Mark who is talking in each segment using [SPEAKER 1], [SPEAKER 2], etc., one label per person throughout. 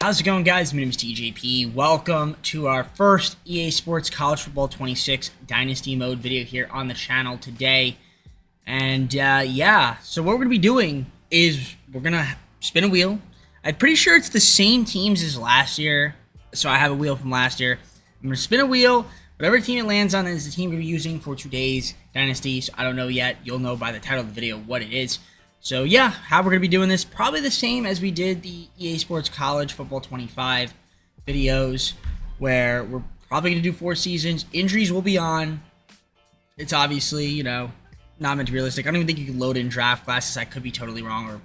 [SPEAKER 1] How's it going, guys? My name is TJP. Welcome to our first EA Sports College Football 26 Dynasty Mode video here on the channel today. And yeah, so what we're going to be doing is we're going to spin a wheel. I'm pretty sure it's the same teams as last year, so I have a wheel from last year. I'm going to spin a wheel. Whatever team it lands on is the team we're going to be using for today's Dynasty. So I don't know yet. You'll know by the title of the video what it is. So yeah, how we're going to be doing this, probably the same as we did the EA Sports College Football 25 videos, where we're probably going to do 4 seasons. Injuries will be on. It's obviously, you know, not meant to be realistic. I don't even think you can load in draft classes. I could be totally wrong, or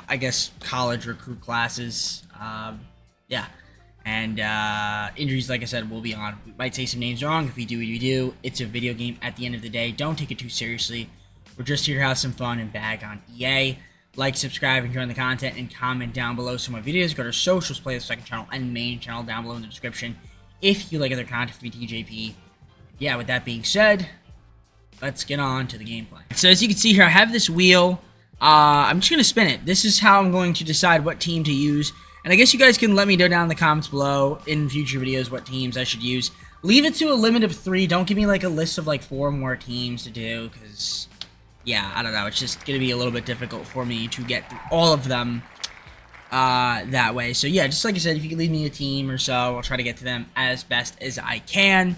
[SPEAKER 1] I guess college recruit classes. Yeah, and injuries, like I said, will be on. We might say some names wrong. If we do, we do. It's a video game at the end of the day. Don't take it too seriously. We're just here to have some fun and bag on EA. Like, subscribe, enjoy the content, and comment down below some of my videos. Go to socials, play the second channel and main channel down below in the description if you like other content from TJP. Yeah, with that being said, let's get on to the gameplay. So as you can see here, I have this wheel. I'm just going to spin it. This is how I'm going to decide what team to use. And I guess you guys can let me know down in the comments below in future videos what teams I should use. Leave it to a limit of 3. Don't give me like a list of like 4 more teams to do, because yeah, I don't know. It's just going to be a little bit difficult for me to get through all of them that way. So, yeah, just like I said, if you could leave me a team or so, I'll try to get to them as best as I can.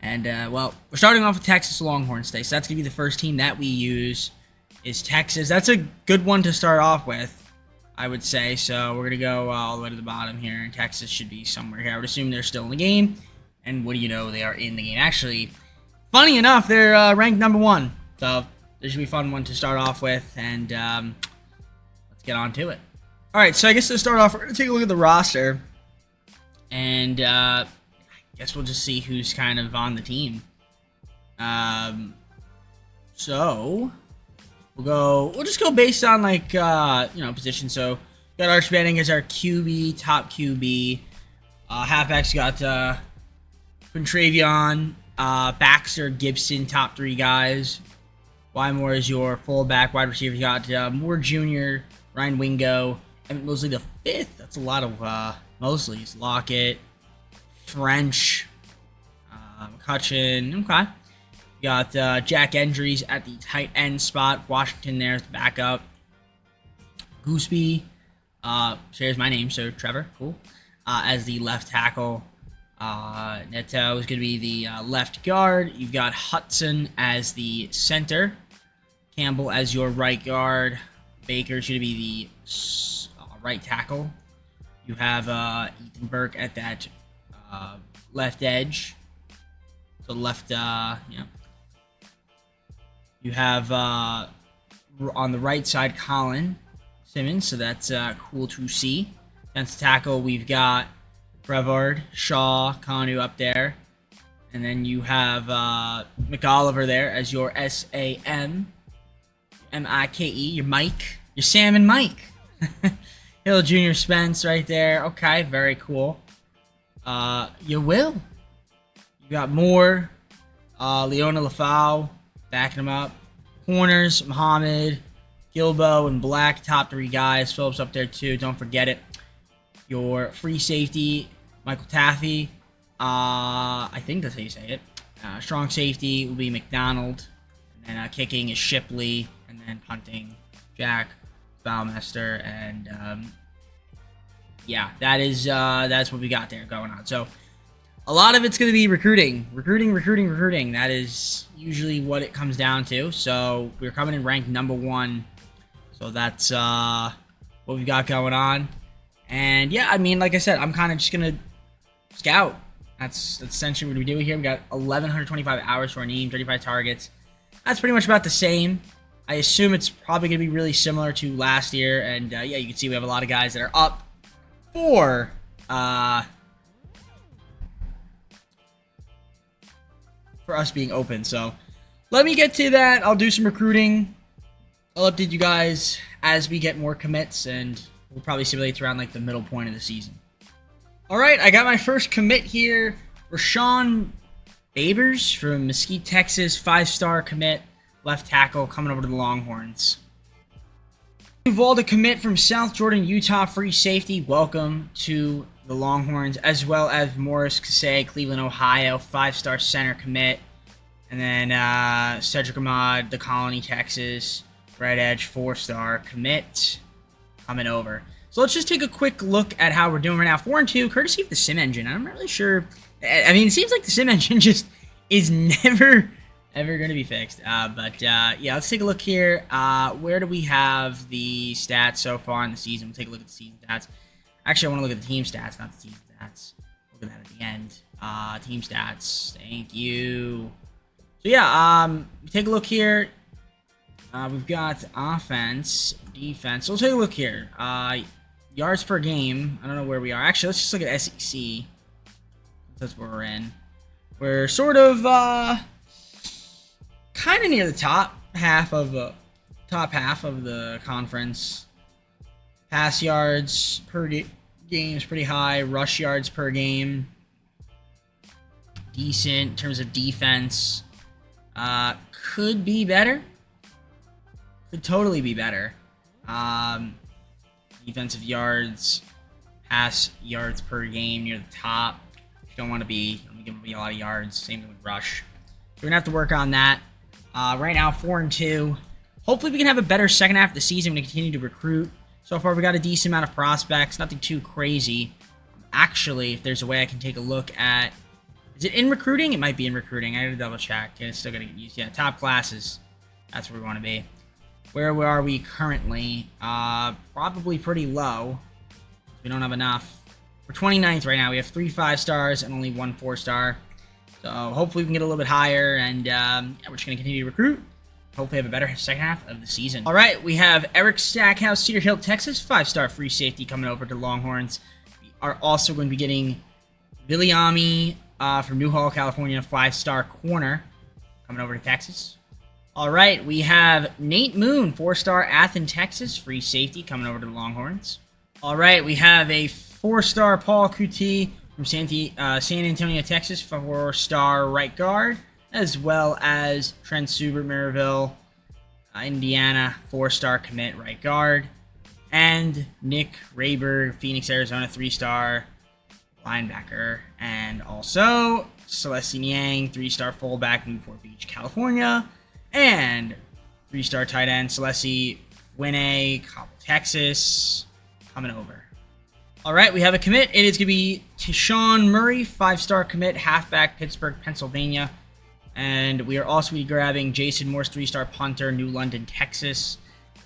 [SPEAKER 1] And, well, we're starting off with Texas Longhorns today. So, that's going to be the first team that we use is Texas. That's a good one to start off with, I would say. So, we're going to go all the way to the bottom here. And Texas should be somewhere here. I would assume they're still in the game. And what do you know? They are in the game. Actually, funny enough, they're ranked number 1. So this should be a fun one to start off with, and let's get on to it. Alright, so I guess to start off, we're going to take a look at the roster, and I guess we'll just see who's kind of on the team. So, we'll just go based on, like, you know, position. So, we got Arch Manning as our QB, top QB. Halfbacks got Quintravion, Baxter, Gibson, top 3 guys. Moore is your fullback. Wide receiver, you got Moore Jr., Ryan Wingo, and Mosley the 5th. That's a lot of Mosleys. Lockett, French, McCutcheon. Okay. You got Jack Endries at the tight end spot. Washington there as the backup. Gooseby, shares my name, so Trevor, cool. As the left tackle. Neto is going to be the left guard. You've got Hudson as the center. Campbell as your right guard. Baker is going to be the right tackle. You have Ethan Burke at that left edge. So left, yeah. You have on the right side Colin Simmons, so that's cool to see. Defensive tackle, we've got Brevard, Shaw, Kanu up there. And then you have McOliver there as your S-A-M. M-I-K-E, your Mike. Your Sam and Mike. Hill Jr. Spence right there. Okay, very cool. You will. You got Moore. Leona Lafau backing him up. Corners, Muhammad, Gilbo, and Black. Top 3 guys. Phillips up there too. Don't forget it. Your free safety, Michael Taffy. I think that's how you say it. Strong safety will be McDonald. And then kicking is Shipley. And then punting, Jack, Baumeister. And yeah, that's what we got there going on. So a lot of it's going to be recruiting. Recruiting. That is usually what it comes down to. So we're coming in ranked number 1. So that's what we've got going on. And yeah, I mean, like I said, I'm kind of just going to scout. That's essentially what we do here. We got 1,125 hours for our name, 35 targets. That's pretty much about the same. I assume it's probably going to be really similar to last year. And yeah, you can see we have a lot of guys that are up for us being open. So let me get to that. I'll do some recruiting. I'll update you guys as we get more commits, and we'll probably simulate around like the middle point of the season. All right, I got my first commit here. Rashawn Babers from Mesquite, Texas, 5-star commit, left tackle, coming over to the Longhorns. Uvalde commit from South Jordan, Utah, free safety. Welcome to the Longhorns, as well as Morris Kasay, Cleveland, Ohio, 5-star center commit. And then Cedric Ahmad, the Colony, Texas, right edge, 4-star commit coming over. So let's just take a quick look at how we're doing right now. 4-2, courtesy of the sim engine. I'm not really sure. I mean, it seems like the sim engine just is never ever going to be fixed. Yeah, let's take a look here. Where do we have the stats so far in the season? We'll take a look at the season stats. Actually, I want to look at the team stats, not the season stats. Look at that at the end. Team stats. Thank you. So yeah, take a look here. We've got offense, defense. So we'll take a look here. Yards per game. I don't know where we are. Actually, let's just look at SEC. That's where we're in. We're sort of kind of near the top half of the conference. Pass yards per game is pretty high. Rush yards per game, decent in terms of defense. Could be better. Could totally be better. Defensive yards, pass yards per game near the top. You don't want to be giving me a lot of yards. Same thing with rush. We're gonna have to work on that. Right now, 4-2. Hopefully, we can have a better second half of the season when we continue to recruit. So far, we got a decent amount of prospects. Nothing too crazy. Actually, if there's a way I can take a look at, is it in recruiting? It might be in recruiting. I gotta double check. It's still gonna get used. Yeah, top classes. That's where we want to be. Where are we currently? Probably pretty low. We don't have enough. We're 29th right now. We have 3 5-stars and only 1 4-star. So hopefully we can get a little bit higher, and yeah, we're just going to continue to recruit. Hopefully have a better second half of the season. All right, we have Eric Stackhouse, Cedar Hill, Texas, 5-star free safety coming over to Longhorns. We are also going to be getting Viliami from Newhall, California, 5-star corner coming over to Texas. All right, we have Nate Moon, 4-star Athens, Texas, free safety coming over to the Longhorns. All right, we have a 4-star Paul Kuti from San Antonio, Texas, 4-star right guard, as well as Trent Subert, Maryville, Indiana, 4-star commit right guard, and Nick Rayberg, Phoenix, Arizona, 3-star linebacker, and also Celestine Yang, 3-star fullback, Newport Beach, California, and 3-star tight end Celeste Winne, Texas, coming over. All right, we have a commit. It is going to be Tishawn Murray, 5-star commit, halfback, Pittsburgh, Pennsylvania. And we are also going to be grabbing Jason Morse, 3-star punter, New London, Texas.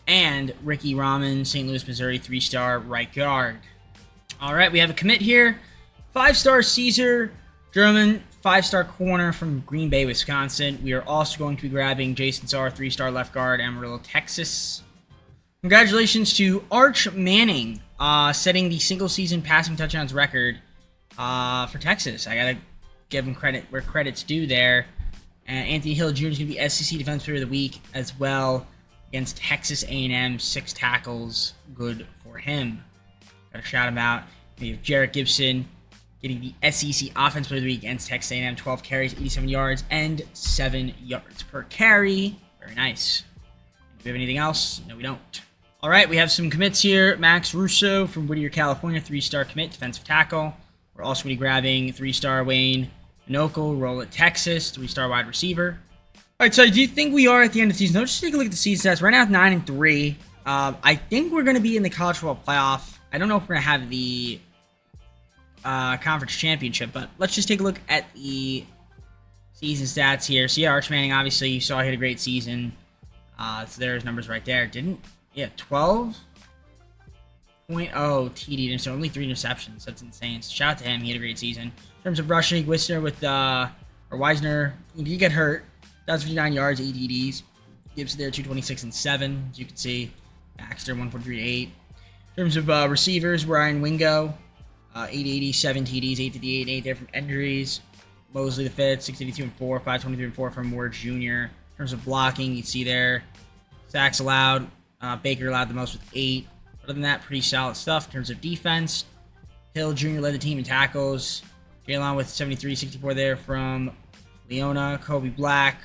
[SPEAKER 1] And Ricky Rahman, St. Louis, Missouri, 3-star right guard. All right, we have a commit here. 5-star Caesar German, 5-star corner from Green Bay, Wisconsin. We are also going to be grabbing Jason Sarr, 3-star left guard, Amarillo, Texas. Congratulations to Arch Manning, setting the single-season passing touchdowns record for Texas. I gotta give him credit where credit's due there. And Anthony Hill Jr. is going to be SEC Defensive Player of the Week as well against Texas A&M. 6 tackles, good for him. Gotta shout him out. We have Jarrett Gibson getting the SEC Offensive Player of the Week against Texas A&M. 12 carries, 87 yards, and 7 yards per carry. Very nice. Do we have anything else? No, we don't. All right, we have some commits here. Max Russo from Whittier, California, 3-star commit, defensive tackle. We're also going to be grabbing 3-star Wayne Minoco, Roll at Texas, 3-star wide receiver. All right, so I do think we are at the end of the season. Let's just take a look at the season stats. Right now, 9-3. I think we're going to be in the college football playoff. I don't know if we're going to have the conference championship, but let's just take a look at the season stats here. So yeah, Arch Manning, obviously, you saw he had a great season. So there's numbers right there. 12.0 TD, so only 3 interceptions. That's insane. So shout out to him. He had a great season. In terms of rushing, Wisner, he got hurt. 1,059 yards, 8 TDs. Gibson there, 226 and 7, as you can see. Baxter, 143-8. In terms of receivers, Ryan Wingo, 880, 7 TDs, 858 and 8 there from injuries. Mosley the 5th, 682 and 4, 523 and 4 from Ward Jr. In terms of blocking, you see there, sacks allowed. Baker allowed the most with 8. Other than that, pretty solid stuff. In terms of defense, Hill Jr. led the team in tackles. Jalen with 73-64 there from Leona. Kobe Black,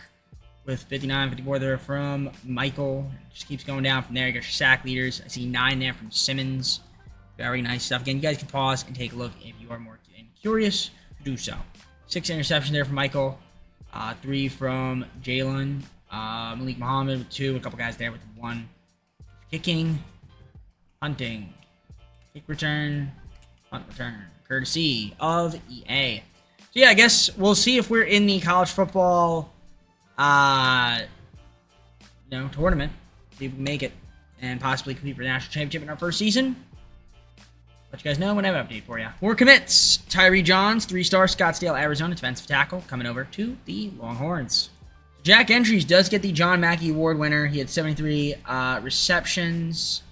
[SPEAKER 1] with 59, 54 there from Michael. Just keeps going down from there. You got your sack leaders. I see 9 there from Simmons. Very nice stuff. Again, you guys can pause and take a look if you are more curious to do so. 6 interceptions there from Michael. 3 from Jalen. Malik Muhammad with 2. A couple guys there with 1. Kicking. Punting. Kick return. Punt return. Courtesy of EA. So yeah, I guess we'll see if we're in the college football tournament. See if we can make it and possibly compete for the national championship in our first season. Let you guys know when I have an update for you. More commits. Tyree Johns, 3-star, Scottsdale, Arizona, defensive tackle, coming over to the Longhorns. Jack Entries does get the John Mackey Award winner. He had 73 receptions,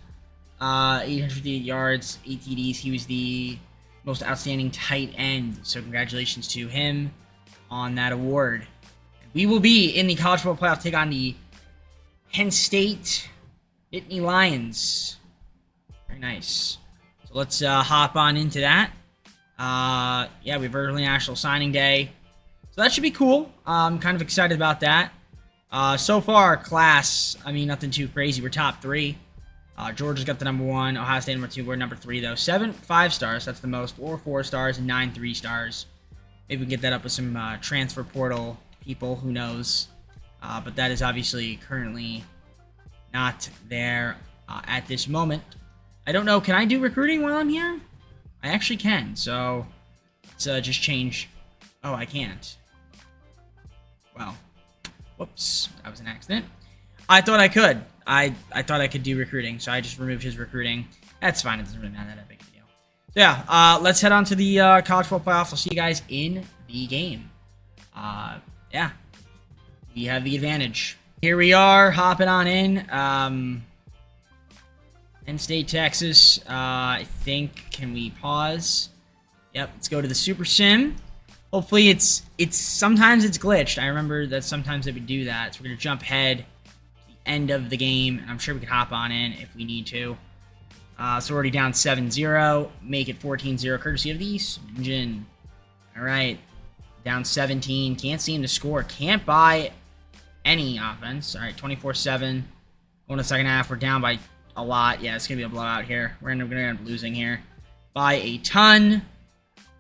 [SPEAKER 1] 858 yards, 8 TDs. He was the most outstanding tight end. So congratulations to him on that award. We will be in the college football playoff, take on the Penn State Nittany Lions. Very nice. So let's hop on into that. Yeah, we have early National Signing Day. So that should be cool. I'm kind of excited about that. So far, class, I mean, nothing too crazy. We're top 3. Georgia's got the number 1. Ohio State number 2. We're number 3, though. 7 5-stars. That's the most. 4 4-stars and 9 3-stars. Maybe we can get that up with some transfer portal people. Who knows? But that is obviously currently not there at this moment. I don't know. Can I do recruiting while I'm here? I actually can. So let's just change. Oh, I can't. Well, whoops. That was an accident. I thought I could. I thought I could do recruiting, so I just removed his recruiting. That's fine. It doesn't really matter that big of a deal. So yeah, let's head on to the college football playoffs. I'll see you guys in the game. Yeah, we have the advantage. Here we are, hopping on in. Penn State, Texas. I think, can we pause? Yep, let's go to the Super Sim. Hopefully it's sometimes it's glitched. I remember that sometimes it would do that. So we're gonna jump ahead to the end of the game, and I'm sure we can hop on in if we need to. So we're already down 7-0. Make it 14-0, courtesy of the engine. All right, down 17. Can't seem to score. Can't buy any offense. All right, 24-7. Going to the second half. We're down by a lot. Yeah, it's gonna be a blowout here. We're gonna end up losing here by a ton.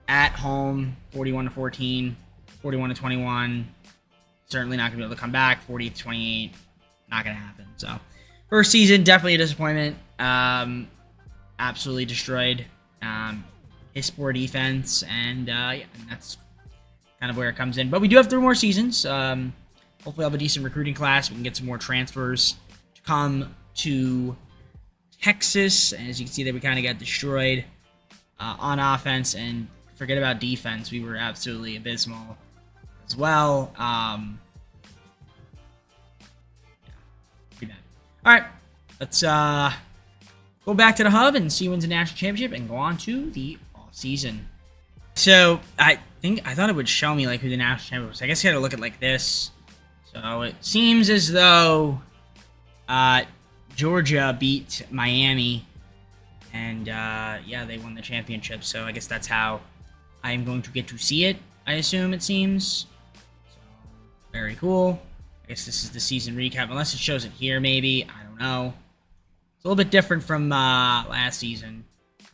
[SPEAKER 1] At home, 41-14, 41-21. Certainly not gonna be able to come back. 40-28, not gonna happen. So, first season, definitely a disappointment. Absolutely destroyed. His poor defense, and yeah, and that's kind of where it comes in. But we do have 3 more seasons. Hopefully, I'll have a decent recruiting class. We can get some more transfers to come to Texas. And as you can see, that we kind of got destroyed on offense, and forget about defense. We were absolutely abysmal as well. Yeah, pretty bad. All right, let's go back to the hub and see who wins the national championship and go on to the offseason. So I thought it would show me like who the national champion was. I guess you had to look at like this. So it seems as though Georgia beat Miami, and yeah, they won the championship. So I guess that's how I'm going to get to see it, I assume, it seems. So, very cool. I guess this is the season recap, unless it shows it here, maybe. I don't know. It's a little bit different from last season.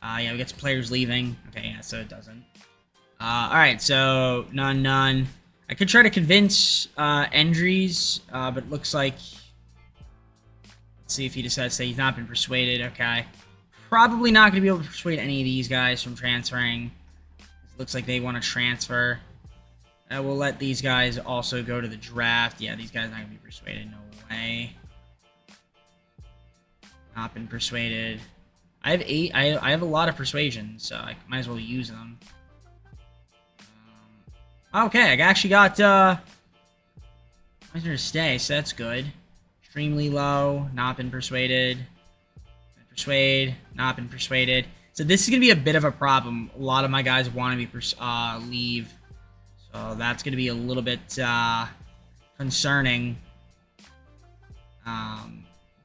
[SPEAKER 1] Yeah, we got some players leaving. Okay, yeah, so it doesn't. Alright, so none. I could try to convince Endries, but it looks like... Let's see if he decides to say he's not been persuaded. Okay. Probably not going to be able to persuade any of these guys from transferring. Looks like they want to transfer. We'll let these guys also go to the draft. Yeah, these guys are not going to be persuaded. No way. Not been persuaded. I have 8. I have a lot of persuasion, so I might as well use them. Okay, I actually got I'm to stay, so that's good. Extremely low. Not been persuaded. Persuade. Not been persuaded. So this is going to be a bit of a problem. A lot of my guys want to be leave. So that's going to be a little bit concerning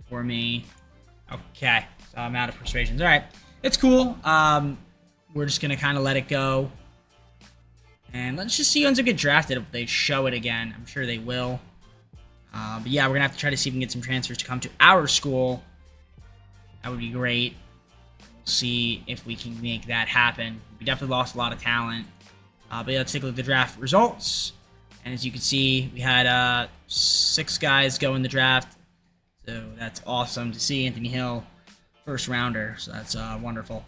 [SPEAKER 1] for me. Okay. So I'm out of persuasions. All right. It's cool. We're just going to kind of let it go. And let's just see who ends up get drafted if they show it again. I'm sure they will. But yeah, we're going to have to try to see if we can get some transfers to come to our school. That would be great. We'll see if we can make that happen. We definitely lost a lot of talent. But yeah, let's take a look at the draft results. And as you can see, we had 6 guys go in the draft. So that's awesome to see. Anthony Hill, first rounder. So that's wonderful.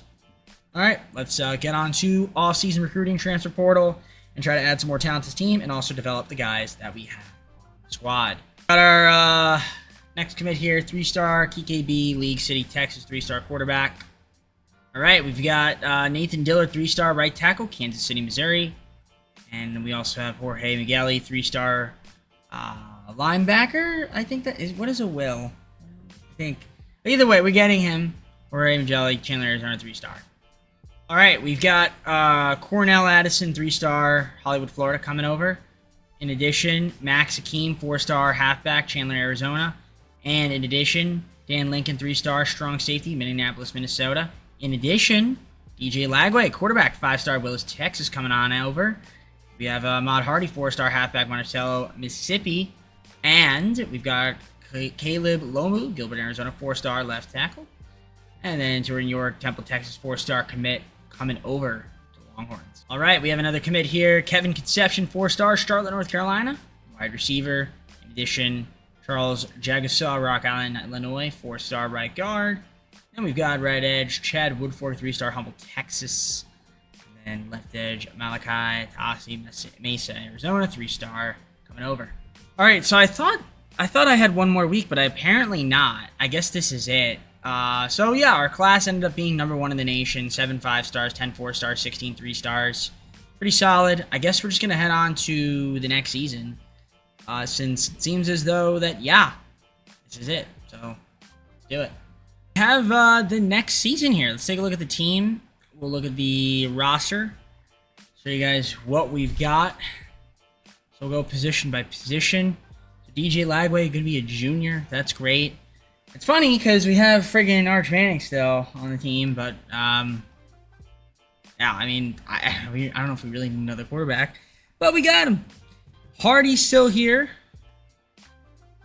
[SPEAKER 1] All right, let's get on to off-season recruiting, transfer portal, and try to add some more talent to this team and also develop the guys that we have on the squad. Got our next commit here, 3-star KKB, League City, Texas, 3-star quarterback. All right, we've got Nathan Dillard, 3-star right tackle, Kansas City, Missouri. And we also have Jorge Migueli, 3-star linebacker. I think that is, what is a will? I think, either way, we're getting him. Jorge Migueli, Chandler, Arizona, 3-star. All right, we've got Cornell Addison, 3-star, Hollywood, Florida, coming over. In addition, Max Akeem, 4-star halfback, Chandler, Arizona. And in addition, Dan Lincoln, 3-star strong safety, Minneapolis, Minnesota. In addition, DJ Lagway, quarterback, 5-star Willis, Texas, coming on over. We have Ahmad Hardy, 4-star halfback, Monticello, Mississippi. And we've got Caleb Lomu, Gilbert, Arizona, 4-star left tackle. And then Jordan York, Temple, Texas, 4-star commit coming over to the Longhorns. All right, we have another commit here. Kevin Conception, 4-star, Charlotte, North Carolina, wide receiver. In addition, Charles Jagasaw, Rock Island, Illinois, 4-star right guard. And we've got right edge, Chad Woodford, 3-star Humboldt, Texas. And then left edge, Malachi Tassi, Mesa, Arizona, 3-star coming over. All right, so I thought I had one more week, but apparently not. I guess this is it. So yeah, our class ended up being number 1 in the nation, 7 5-stars, 10 4-stars, 16 3-stars. Pretty solid. I guess we're just going to head on to the next season, since it seems as though that, yeah, this is it. So let's do it. We have the next season here. Let's take a look at the team. We'll look at the roster, show you guys what we've got. So we'll go position by position. So DJ Lagway going to be a junior. That's great. It's funny because we have friggin' Arch Manning still on the team, but yeah, I mean, I don't know if we really need another quarterback, but we got him. Hardy's still here.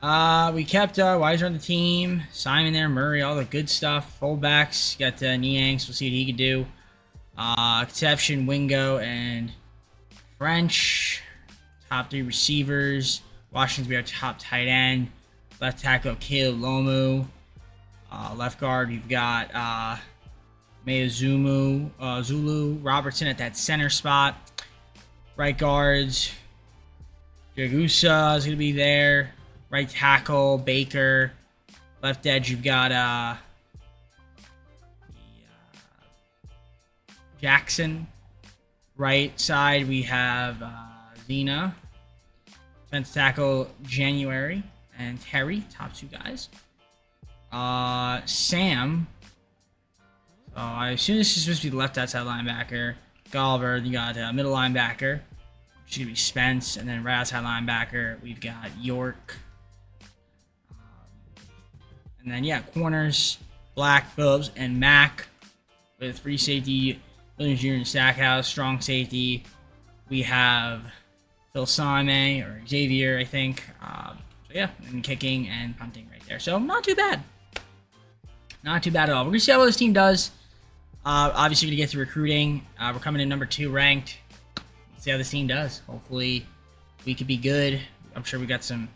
[SPEAKER 1] We kept Weiser on the team, Simon there, Murray, all the good stuff. Fullbacks, got Niangs. We'll see what he can do. Conception, Wingo, and French. Top 3 receivers. Washington's be our top tight end. Left tackle, Caleb Lomu. Left guard, we've got Zulu Robertson at that center spot. Right guards, Jagusa is going to be there. Right tackle, Baker. Left edge, you've got Jackson. Right side, we have Zena. Defense tackle, January. And Terry, top 2 guys. Sam. So I assume this is supposed to be the left outside linebacker. Gulliver, you got middle linebacker, which is going to be Spence. And then right outside linebacker, we've got York. And then, yeah, corners, Black, Phillips, and Mack. With free safety, Williams Jr. and Stackhouse. Strong safety, we have Phil Sime, or Xavier, I think. Yeah, and kicking and punting right there. So, not too bad. Not too bad at all. We're going to see how well this team does. Obviously, going to get to recruiting. We're coming in number 2 ranked. Let's see how this team does. Hopefully, we could be good. I'm sure we got some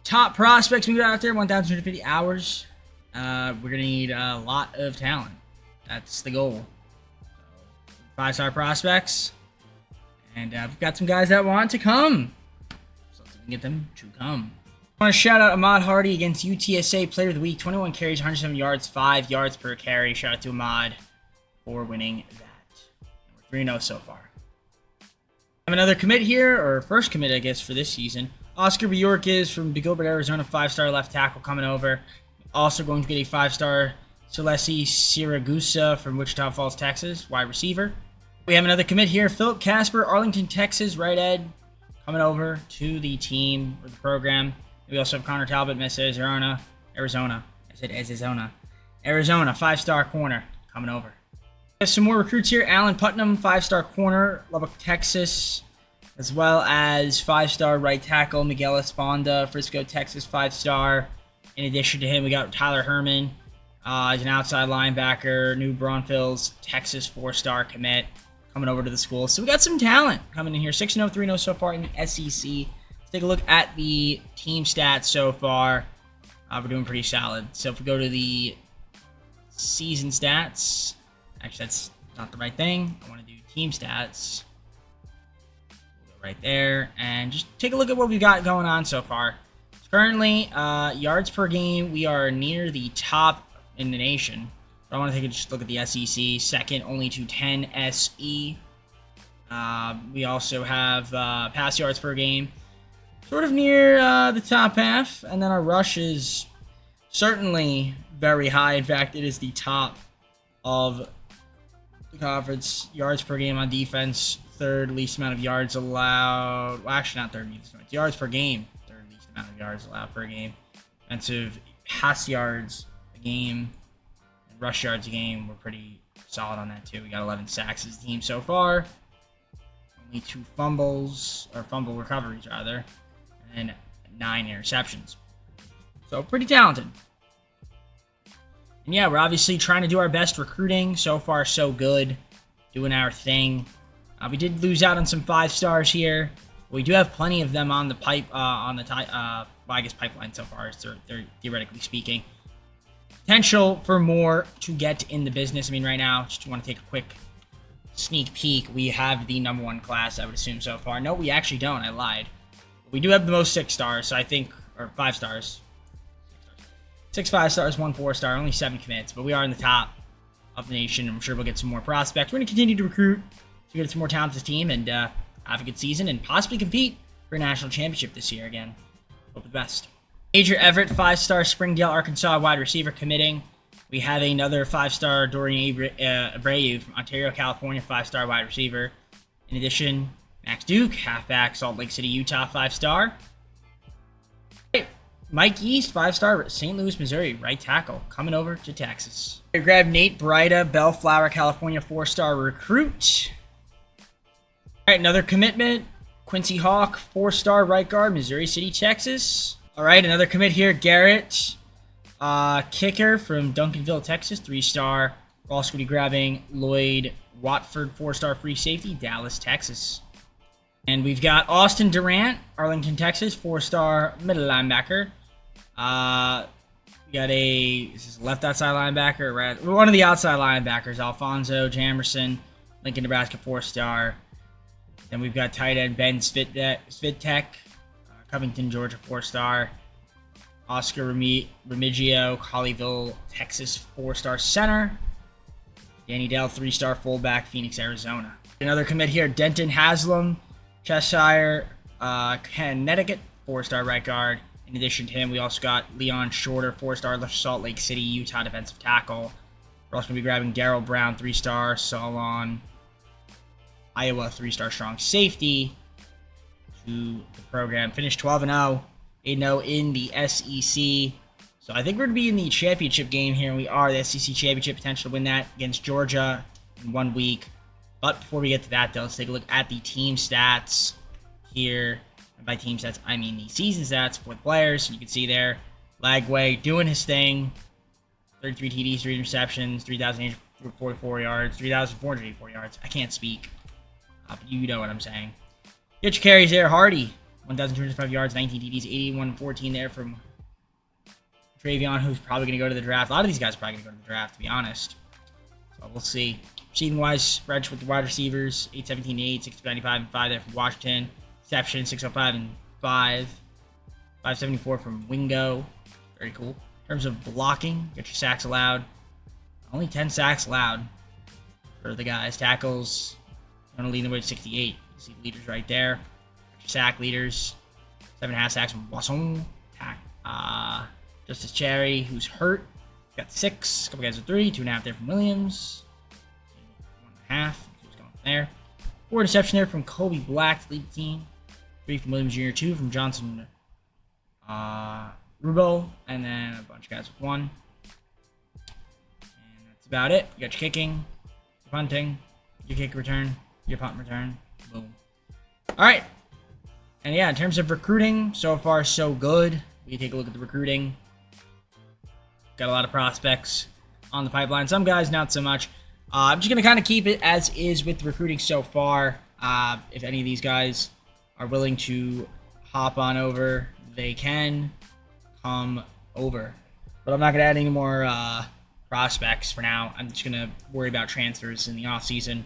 [SPEAKER 1] top prospects we got out there. 1,250 hours. We're going to need a lot of talent. That's the goal. So, 5-star prospects. And we've got some guys that want to come. Get them to come. I want to shout out Ahmad Hardy against UTSA Player of the Week. 21 carries, 107 yards, 5 yards per carry. Shout out to Ahmad for winning that. We're 3-0 so far. I have another commit here, or first commit, I guess, for this season. Oscar Bjork is from Gilbert, Arizona, 5-star left tackle coming over. Also going to get a 5-star Celeste Siragusa from Wichita Falls, Texas, wide receiver. We have another commit here. Philip Casper, Arlington, Texas, right ed. Coming over to the team or the program. We also have Connor Talbot, Miss Arizona. I said Arizona. 5-star corner coming over. We have some more recruits here. Alan Putnam, 5-star corner, Lubbock, Texas. as well as 5-star right tackle Miguel Esponda, Frisco, Texas, 5-star. In addition to him, we got Tyler Herman. He's an outside linebacker, New Braunfels, Texas, 4-star commit, coming over to the school. So we got some talent coming in here. 6-0, 3-0 so far in the SEC. Let's take a look at the team stats so far. We're doing pretty solid. So if we go to the season stats, actually that's not the right thing. I want to do team stats. We'll go right there and just take a look at what we've got going on so far. Currently, yards per game, we are near the top in the nation. But I want to take a just look at the SEC. Second only to 10 SE. We also have pass yards per game, sort of near the top half. And then our rush is certainly very high. In fact, it is the top of the conference. Yards per game on defense, third least amount of yards allowed. Well, actually, not third least amount. Yards per game, third least amount of yards allowed per game. Offensive pass yards a game and rush yards a game. We're pretty solid on that too. We got 11 sacks as a team so far. Only 2 fumbles, or fumble recoveries rather, and 9 interceptions. So pretty talented. And yeah, we're obviously trying to do our best recruiting. So far, so good. Doing our thing. We did lose out on some 5-stars here. We do have plenty of them on the pipe, well, I guess pipeline so far. They're theoretically speaking. Potential for more to get in the business. I mean, right now, just want to take a quick sneak peek. We have the #1 class, I would assume, so far. No, we actually don't. I lied. We do have the most 6-stars, so I think, or 5 stars. 6 5-stars, 1 4-star, only 7 commits, but we are in the top of the nation. I'm sure we'll get some more prospects. We're going to continue to recruit to get some more talent to this team and have a good season and possibly compete for a national championship this year again. Hope the best. Major Everett, 5-star Springdale, Arkansas wide receiver committing. We have another 5-star Dorian Abreu from Ontario, California, 5-star wide receiver. In addition, Max Duke, halfback, Salt Lake City, Utah, 5-star. Mike East, 5-star, St. Louis, Missouri, right tackle, coming over to Texas. We grab Nate Breida, Bellflower, California, 4-star recruit. All right, another commitment. Quincy Hawk, 4-star right guard, Missouri City, Texas. All right, another commit here. Garrett, kicker from Duncanville, Texas, 3-star. We're also going to be grabbing Lloyd Watford, 4-star free safety, Dallas, Texas. And we've got Austin Durant, Arlington, Texas, 4-star middle linebacker. We got this is left outside linebacker, right? One of the outside linebackers, Alfonso Jamerson, Lincoln, Nebraska, 4-star. Then we've got tight end Ben Svitek, Covington, Georgia, 4-star. Oscar Remigio, Colleyville, Texas, 4-star center. Danny Dell, 3-star fullback, Phoenix, Arizona. Another commit here, Denton Haslam, Cheshire, Connecticut, 4-star right guard. In addition to him, we also got Leon Shorter, 4-star Salt Lake City, Utah defensive tackle. We're also going to be grabbing Darryl Brown, 3-star Solon, Iowa, 3-star strong safety to the program. Finished 12-0, 8-0 in the SEC. So I think we're going to be in the championship game here. We are the SEC championship, potential to win that against Georgia in 1 week. But before we get to that, though, let's take a look at the team stats here. And by team stats, I mean the season stats for the players. You can see there, Lagway doing his thing. 33 TDs, 3 interceptions, 3,844 yards, 3,484 yards. I can't speak, but you know what I'm saying. Get your carries there. Hardy, 1,205 yards, 19 TDs, 81-14 there from Travion, who's probably going to go to the draft. A lot of these guys are probably going to go to the draft, to be honest. So we'll see. Receiving-wise, spread with the wide receivers, 817-8, 695 and 5 there from Washington. Reception, 605 and 5. 574 from Wingo. Very cool. In terms of blocking, get your sacks allowed. Only 10 sacks allowed for the guys. Tackles, going to lead the way to 68. You see the leaders right there. Get your sack leaders. 7.5 sacks from Boisson. Justice Cherry, who's hurt. Got 6. A couple guys with 3. 2.5 there from Williams. 1.5. Who's going from there. 4 interception there from Kobe Black to lead the team. 3 from Williams Jr. 2 from Johnson Rubo. And then a bunch of guys with 1. And that's about it. You got your kicking, your punting, your kick return, your punt return. Boom. All right. And yeah, in terms of recruiting, so far so good. We can take a look at the recruiting. Got a lot of prospects on the pipeline. Some guys, not so much. I'm just going to kind of keep it as is with the recruiting so far. If any of these guys are willing to hop on over, they can come over. But I'm not going to add any more prospects for now. I'm just going to worry about transfers in the offseason.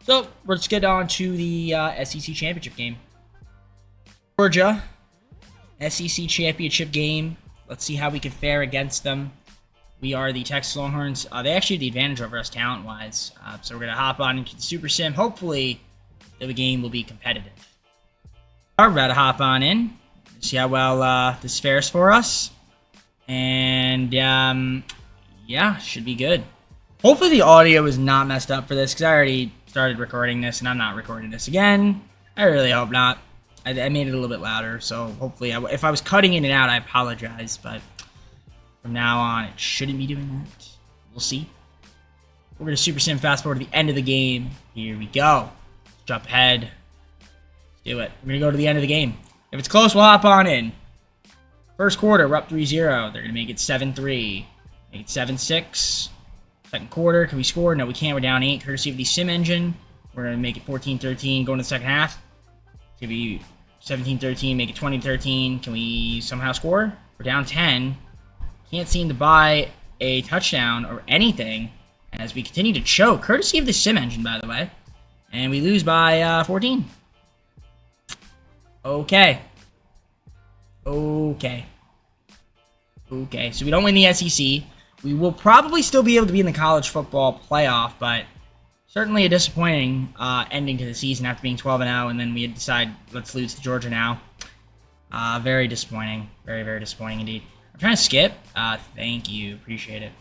[SPEAKER 1] So let's get on to the SEC championship game. Georgia, SEC championship game. Let's see how we can fare against them. We are the Texas Longhorns. They actually have the advantage over us talent-wise. So we're going to hop on into the Super Sim. Hopefully, the game will be competitive. We're about to hop on in. See how well this fares for us. And, yeah, should be good. Hopefully the audio is not messed up for this, because I already started recording this, and I'm not recording this again. I really hope not. I made it a little bit louder, so hopefully, if I was cutting in and out, I apologize, but from now on, it shouldn't be doing that. We'll see. We're going to Super Sim fast forward to the end of the game. Here we go. Let's jump ahead. Let's do it. We're going to go to the end of the game. If it's close, we'll hop on in. First quarter, we're up 3-0. They're going to make it 7-3. Make it 7-6. Second quarter, can we score? No, we can't. We're down 8, courtesy of the Sim engine. We're going to make it 14-13 going to the second half. It's going to be 17-13, make it 20-13. Can we somehow score? We're down 10. Can't seem to buy a touchdown or anything as we continue to choke, courtesy of the Sim engine, by the way. And we lose by 14. Okay. Okay, so we don't win the SEC. We will probably still be able to be in the college football playoff, but certainly a disappointing ending to the season after being 12-0, and then we decide let's lose to Georgia now. Very disappointing. Very, very disappointing indeed. I'm trying to skip. Thank you. Appreciate it.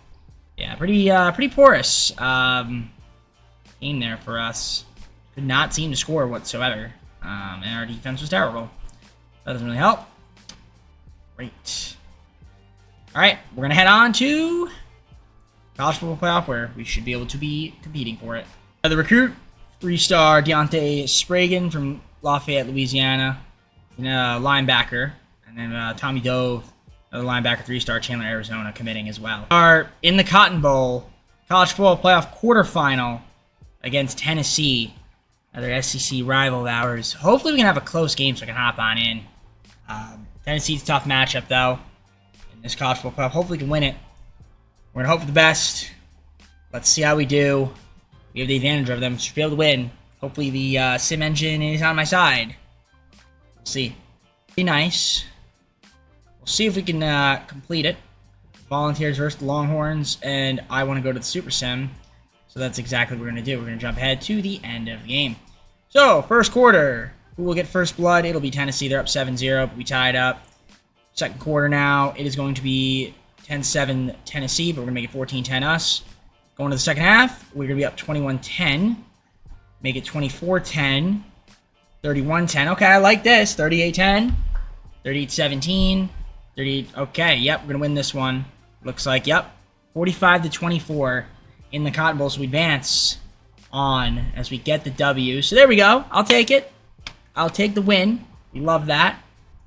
[SPEAKER 1] Yeah, pretty porous game there for us. Could not seem to score whatsoever, and our defense was terrible. That doesn't really help. Great. All right, we're gonna head on to college football playoff, where we should be able to be competing for it. The recruit, 3-star Deontay Spragan from Lafayette, Louisiana, and linebacker, and then Tommy Dove, another linebacker, 3-star Chandler, Arizona, committing as well. Are in the Cotton Bowl, college football playoff quarterfinal against Tennessee, another SEC rival of ours. Hopefully we can have a close game so I can hop on in. Tennessee's a tough matchup, though, in this college football playoff. Hopefully we can win it. We're going to hope for the best. Let's see how we do. We have the advantage of them. Should be able to win. Hopefully the Sim engine is on my side. We'll see. Be nice. We'll see if we can complete it. Volunteers versus the Longhorns, and I want to go to the Super Sim. So that's exactly what we're going to do. We're going to jump ahead to the end of the game. So, first quarter. Who will get first blood? It'll be Tennessee. They're up 7-0, but we tied up. Second quarter now. It is going to be 10-7 Tennessee, but we're going to make it 14-10 us. Going to the second half, we're going to be up 21-10. Make it 24-10. 31-10. Okay, I like this. 38-10. 38-17. 38. Okay, yep, we're going to win this one. Looks like, yep. 45-24 in the Cotton Bowl, so we advance on as we get the W. So there we go. I'll take it. I'll take the win. We love that.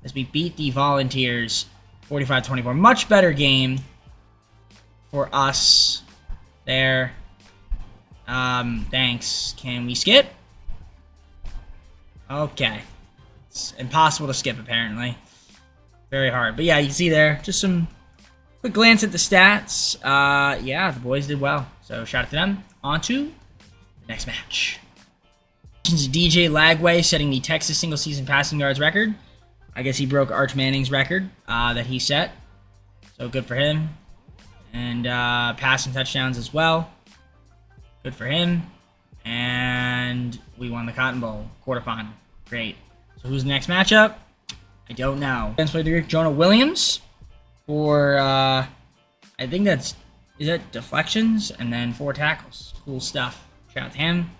[SPEAKER 1] As we beat the Volunteers 45-24. Much better game for us there. Thanks. Can we skip? Okay. It's impossible to skip, apparently. Very hard. But yeah, you can see there, just some quick glance at the stats. Yeah, the boys did well. So shout out to them. On to the next match. DJ Lagway setting the Texas single-season passing yards record. I guess he broke Arch Manning's record that he set. So good for him. And passing touchdowns as well. Good for him. And we won the Cotton Bowl quarterfinal. Great. So who's the next matchup? I don't know. Against Jonah Williams for, I think is that deflections? And then 4 tackles. Cool stuff. Shout out to him.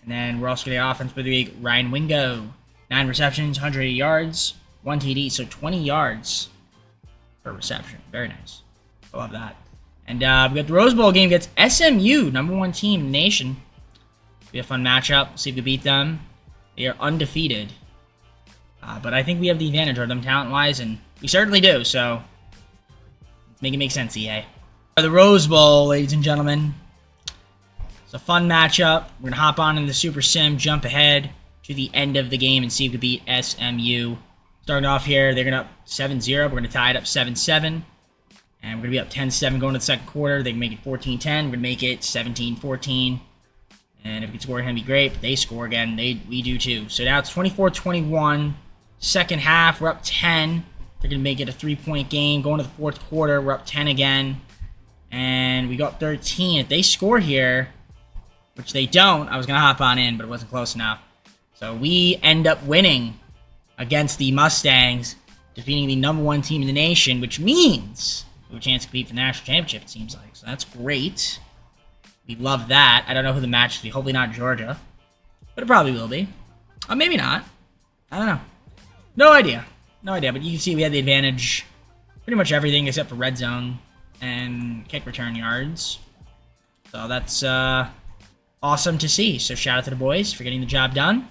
[SPEAKER 1] And then we're also going to get offense with the week, Ryan Wingo. 9 receptions, 180 yards, 1 TD, so 20 yards per reception. Very nice. I love that. And we got the Rose Bowl game against SMU, #1 team in the nation. Be a fun matchup. See if we beat them. They are undefeated But I think we have the advantage over them talent-wise, and we certainly do, so let's make it make sense, EA. The Rose Bowl, ladies and gentlemen. It's a fun matchup. We're going to hop on in the Super Sim, jump ahead to the end of the game, and see if we can beat SMU. Starting off here, they're going to up 7-0. We're going to tie it up 7-7. And we're going to be up 10-7 going to the second quarter. They can make it 14-10. We're going to make it 17-14. And if we can score again, it'd be great. But they score again. We do too. So now it's 24-21. Second half, we're up 10. They're going to make it a 3-point game. Going to the fourth quarter, we're up 10 again. And we got 13. If they score here, which they don't, I was going to hop on in, but it wasn't close enough. So we end up winning against the Mustangs, defeating the #1 team in the nation, which means we have a chance to compete for the national championship, it seems like. So that's great. We love that. I don't know who the match will be. Hopefully not Georgia. But it probably will be. Or maybe not. I don't know. No idea. No idea. But you can see we had the advantage. Pretty much everything except for red zone and kick return yards. So that's awesome to see. So shout out to the boys for getting the job done.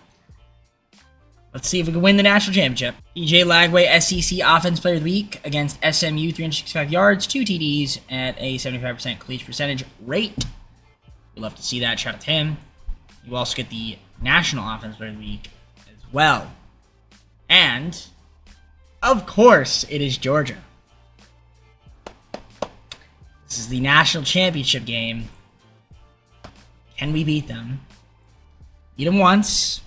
[SPEAKER 1] Let's see if we can win the national championship. DJ Lagway, SEC Offense Player of the Week against SMU, 365 yards, 2 TDs at a 75% completion percentage rate. We'd love to see that. Shout out to him. You also get the National Offense Player of the Week as well. And, of course, it is Georgia. This is the national championship game. Can we beat them? Beat them once.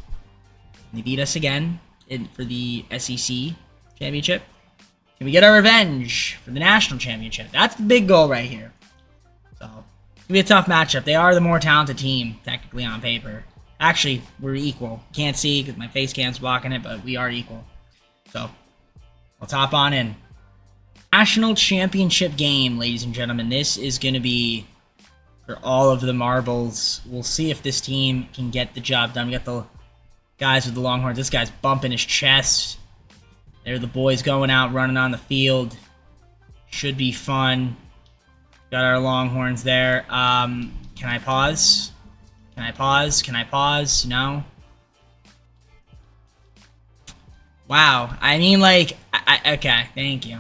[SPEAKER 1] They beat us again for the SEC championship. Can we get our revenge for the national championship? That's the big goal right here. So, it's going to be a tough matchup. They are the more talented team, technically, on paper. Actually, we're equal. Can't see because my face cam's blocking it, but we are equal. So, let's hop on in. National championship game, ladies and gentlemen. This is going to be for all of the marbles. We'll see if this team can get the job done. We got the guys with the Longhorns. This guy's bumping his chest. They're the boys going out, running on the field. Should be fun. Got our Longhorns there. Can I pause? Can I pause? Can I pause? No? Wow. I mean, like, okay. Thank you.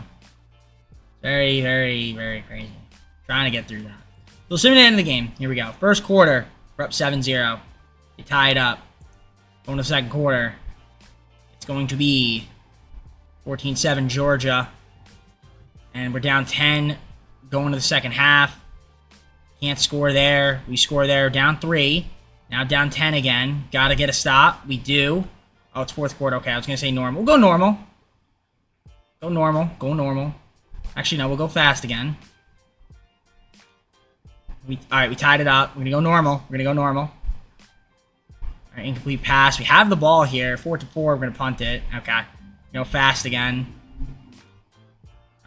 [SPEAKER 1] Very, very, very crazy. Trying to get through that. So, assuming the end of the game. Here we go. First quarter, we're up 7-0. They tie it up. Going to the second quarter, it's going to be 14-7 Georgia. And we're down 10 going to the second half. Can't score there. We score there. Down 3. Now down 10 again. Got to get a stop. We do. Oh, it's fourth quarter. Okay, I was going to say normal. We'll go normal. Go normal. Go normal. Actually, no, we'll go fast again. Alright, we tied it up. We're going to go normal. We're going to go normal. Incomplete pass. We have the ball here. 4-4. We're going to punt it. Okay. Go fast again.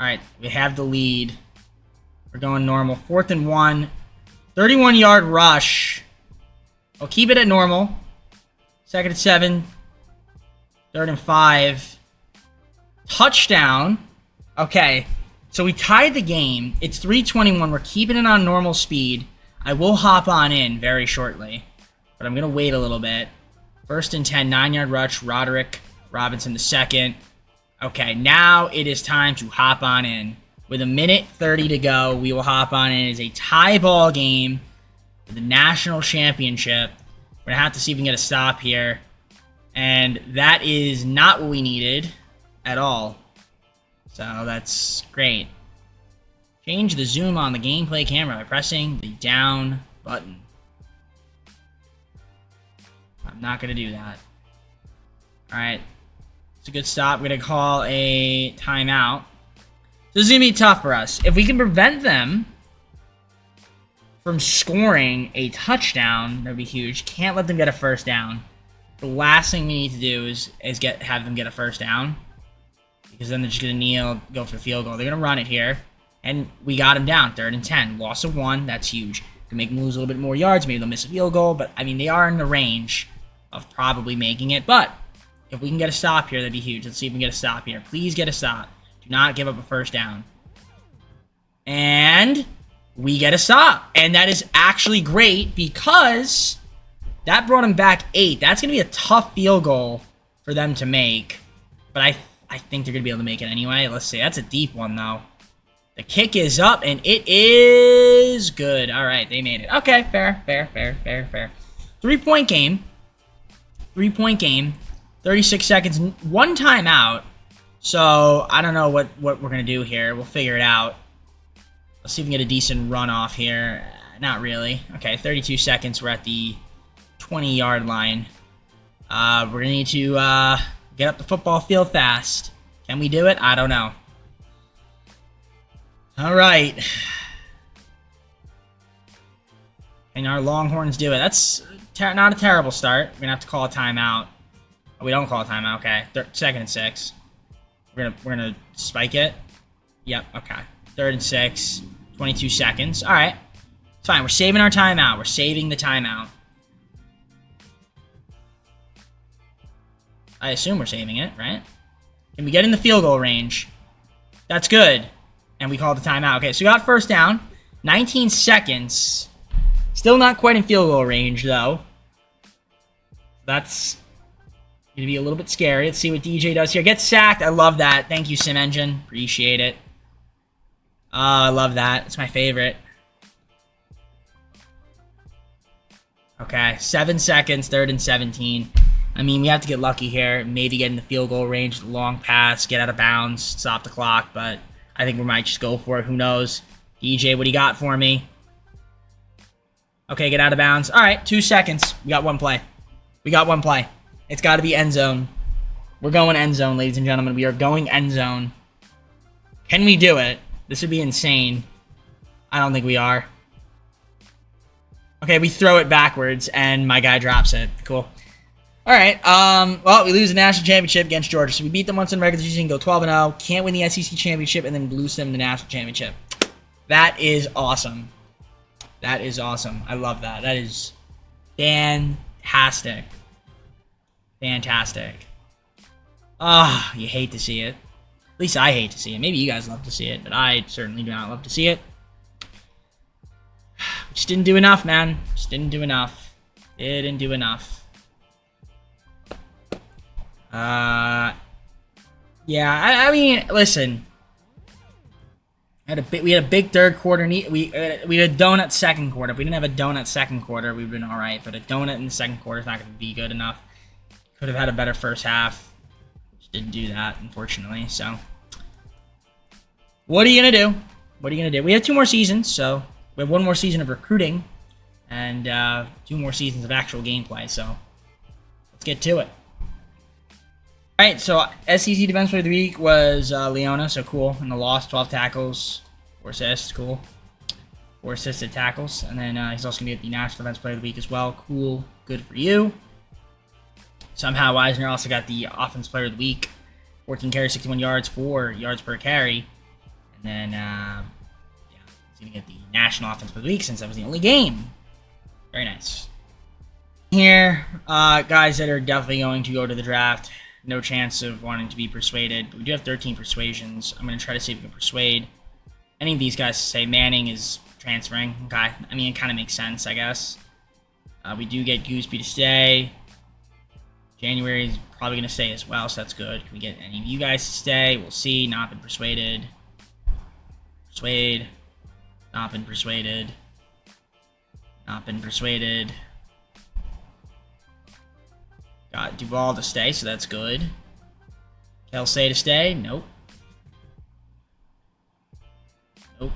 [SPEAKER 1] Alright. We have the lead. We're going normal. 4th and 1. 31-yard rush. I'll keep it at normal. 2nd and 7. 3rd and 5. Touchdown. Okay. So we tied the game. It's 3:21. We're keeping it on normal speed. I will hop on in very shortly. But I'm going to wait a little bit. 1st and 10, 9-yard rush, Roderick Robinson the second. Okay, now it is time to hop on in. With 1:30 to go, we will hop on in. It is a tie ball game for the national championship. We're going to have to see if we can get a stop here. And that is not what we needed at all. So that's great. Change the zoom on the gameplay camera by pressing the down button. I'm not going to do that. Alright. It's a good stop. We're going to call a timeout. So this is going to be tough for us. If we can prevent them from scoring a touchdown, that would be huge. Can't let them get a first down. The last thing we need to do is have them get a first down. Because then they're just going to kneel, go for the field goal. They're going to run it here. And we got them down. 3rd and 10. Loss of 1. That's huge. Can make them lose a little bit more yards. Maybe they'll miss a field goal. But, I mean, they are in the range of probably making it. But if we can get a stop here, that'd be huge. Let's see if we can get a stop here. Please get a stop. Do not give up a first down. And we get a stop. And that is actually great because that brought them back 8. That's going to be a tough field goal for them to make. But I think they're going to be able to make it anyway. Let's see. That's a deep one, though. The kick is up, and it is good. All right, they made it. Okay, fair. 3-point game. 3-point game. 36 seconds. 1 timeout. So, I don't know what we're going to do here. We'll figure it out. Let's see if we can get a decent run off here. Not really. Okay, 32 seconds. We're at the 20-yard line. We're going to need to get up the football field fast. Can we do it? I don't know. All right. And our Longhorns do it. That's not a terrible start. We're going to have to call a timeout. Oh, we don't call a timeout. Okay. 2nd and 6. We're gonna spike it. Yep, okay. 3rd and 6. 22 seconds. All right. It's fine. We're saving our timeout. We're saving the timeout. I assume we're saving it, right? Can we get in the field goal range? That's good. And we called the timeout. Okay, so we got 1st down. 19 seconds. Still not quite in field goal range, though. That's going to be a little bit scary. Let's see what DJ does here. Get sacked. I love that. Thank you, Sim Engine. Appreciate it. Oh, I love that. It's my favorite. Okay, 7 seconds, 3rd and 17. I mean, we have to get lucky here. Maybe get in the field goal range, long pass, get out of bounds, stop the clock, but I think we might just go for it. Who knows? DJ, what do you got for me? Okay, get out of bounds. All right, 2 seconds. We got 1 play. We got 1 play. It's got to be end zone. We're going end zone, ladies and gentlemen. We are going end zone. Can we do it? This would be insane. I don't think we are. Okay, we throw it backwards, and my guy drops it. Cool. All right. Well, we lose the national championship against Georgia. So we beat them once in the regular season, go 12-0. Can't win the SEC championship, and then lose them the national championship. That is awesome. That is awesome. I love that. That is fantastic. Fantastic. Ah, you hate to see it. At least I hate to see it. Maybe you guys love to see it, but I certainly do not love to see it. We just didn't do enough, man. Just didn't do enough. Didn't do enough. Yeah, I mean, listen. We had a big 3rd quarter. We had a donut 2nd quarter. If we didn't have a donut 2nd quarter, we'd been all right. But a donut in the 2nd quarter is not going to be good enough. Could have had a better 1st half. Just didn't do that, unfortunately. So, what are you gonna do? What are you gonna do? We have 2 more seasons, so we have 1 more season of recruiting, and 2 more seasons of actual gameplay. So, let's get to it. All right, so SEC Defense Player of the Week was Leona, so cool. In the loss, 12 tackles, 4 assists, cool. 4 assisted tackles. And then he's also going to get the National Defense Player of the Week as well. Cool, good for you. Somehow Wisner also got the Offense Player of the Week. 14 carries, 61 yards, 4 yards per carry. And then, yeah, he's going to get the National Offense Player of the Week since that was the only game. Very nice. Here, guys that are definitely going to go to the draft. No chance of wanting to be persuaded. But we do have 13 persuasions. I'm going to try to see if we can persuade any of these guys to say Manning is transferring. Okay. I mean, it kind of makes sense, I guess. We do get Gooseby to stay. January is probably going to stay as well, so that's good. Can we get any of you guys to stay? We'll see. Not been persuaded. Persuade. Not been persuaded. Not been persuaded. Got Duval to stay, so that's good. Kelsey to stay? Nope. Nope.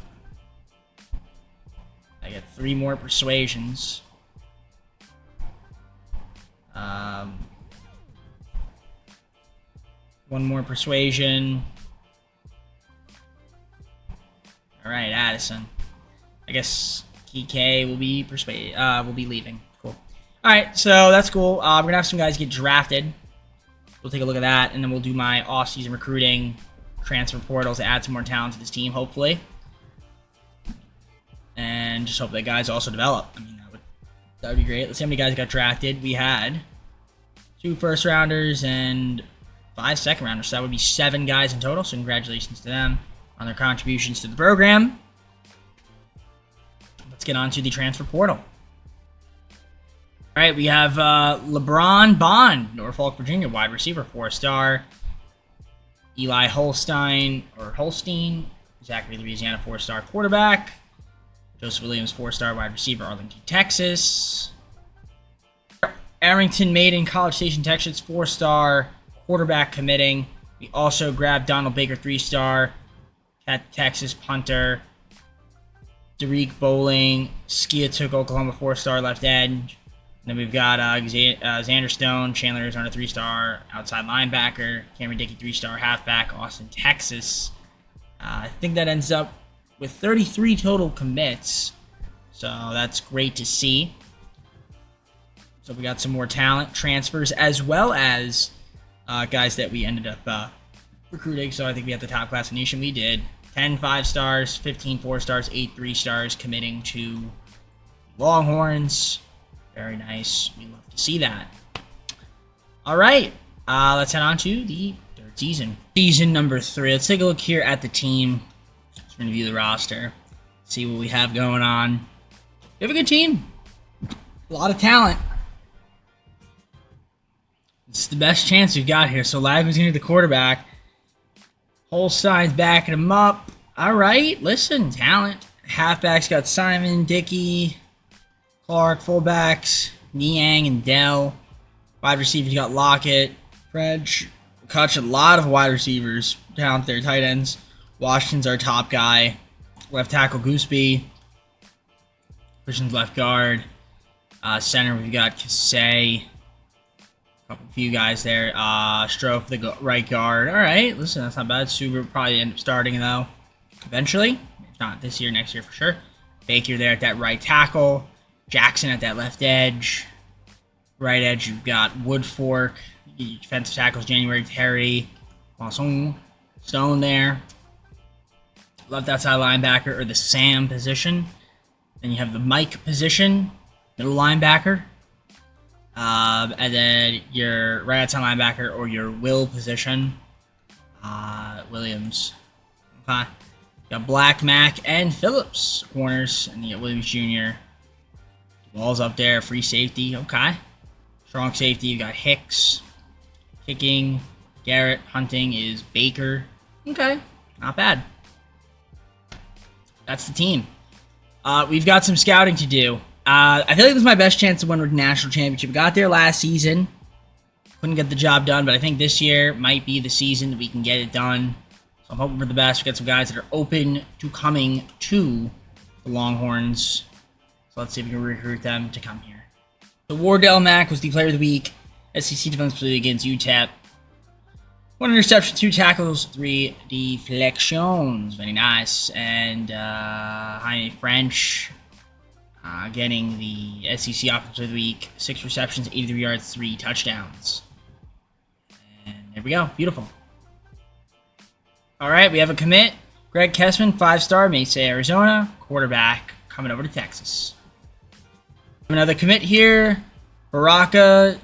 [SPEAKER 1] I get 3 more persuasions. 1 more persuasion. Alright, Addison. I guess KK will be leaving. Cool. Alright, so that's cool. We're going to have some guys get drafted. We'll take a look at that, and then we'll do my off-season recruiting, transfer portals to add some more talent to this team, hopefully. And just hope that guys also develop. I mean, that would be great. Let's see how many guys got drafted. We had 2 first-rounders and 5 second-rounders, so that would be 7 guys in total, so congratulations to them on their contributions to the program. Let's get on to the transfer portal. All right, we have LeBron Bond, Norfolk, Virginia, wide receiver, 4-star. Eli Holstein, Zachary Louisiana, 4-star quarterback. Joseph Williams, 4-star wide receiver, Arlington, Texas. Arrington Maiden, College Station, Texas, 4-star quarterback committing. We also grabbed Donald Baker, 3-star, Texas punter. Derek Bowling, Skia took Oklahoma, 4-star left edge. And then we've got Xander Stone, Chandler, Arizona, 3-star outside linebacker. Cameron Dickey, 3-star halfback, Austin, Texas. I think that ends up with 33 total commits. So that's great to see. So we got some more talent transfers as well as guys that we ended up recruiting. So I think we had the top class in the nation. We did 10 5-stars, 15 4-stars, 8 3-stars committing to Longhorns. Very nice. We love to see that. All right. Let's head on to the third season. Season number 3. Let's take a look here at the team. Just going to view the roster. See what we have going on. We have a good team. A lot of talent. It's the best chance we've got here. So Lagman's going to be the quarterback. Holstein's backing him up. All right. Listen, talent. Halfbacks got Simon, Dickey, Clark. Fullbacks, Niang and Dell. Wide receivers got Lockett, French. Catch a lot of wide receivers down there. Tight ends. Washington's our top guy. Left tackle Gooseby. Christian's left guard. Center we've got Kasey. A few guys there. Strofe, the right guard. All right, listen, that's not bad. Suber will probably end up starting though eventually. If not this year, next year for sure. Baker there at that right tackle. Jackson at that left edge. Right edge, you've got Woodfork. Defensive tackles, January Terry. Stone there. Left outside linebacker, or the Sam position. Then you have the Mike position, middle linebacker. And then your right outside linebacker, or your Will position. Williams. Okay. You got Black, Mack, and Phillips corners. And you got Williams Jr. Walls up there, free safety. Okay. Strong safety, you got Hicks. Kicking, Garrett. Hunting is Baker. Okay. Not bad. That's the team. We've got some scouting to do. I feel like this is my best chance to win a national championship. We got there last season. Couldn't get the job done, but I think this year might be the season that we can get it done. So I'm hoping for the best. We got some guys that are open to coming to the Longhorns. So let's see if we can recruit them to come here. So Wardell Mack was the player of the week. SEC Defensive Player against UTEP. 1 interception, 2 tackles, 3 deflections. Very nice. And Jaime French getting the SEC Offensive of the Week. 6 receptions, 83 yards, 3 touchdowns. And there we go. Beautiful. All right, we have a commit. Greg Kessman, 5-star, Mesa, Arizona. Quarterback coming over to Texas. Another commit here. Baraka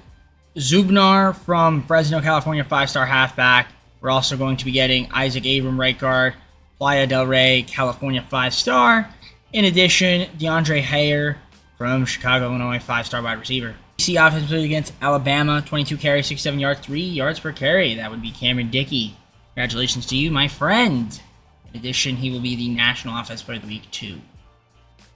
[SPEAKER 1] Zubnar from Fresno, California, 5-star halfback. We're also going to be getting Isaac Abram, right guard. Playa del Rey, California, 5-star. In addition, DeAndre Hayer from Chicago, Illinois, 5-star wide receiver. DC offense against Alabama, 22 carries, 67 yards, 3 yards per carry. That would be Cameron Dickey. Congratulations to you, my friend. In addition, he will be the National Offensive Player of the Week, too.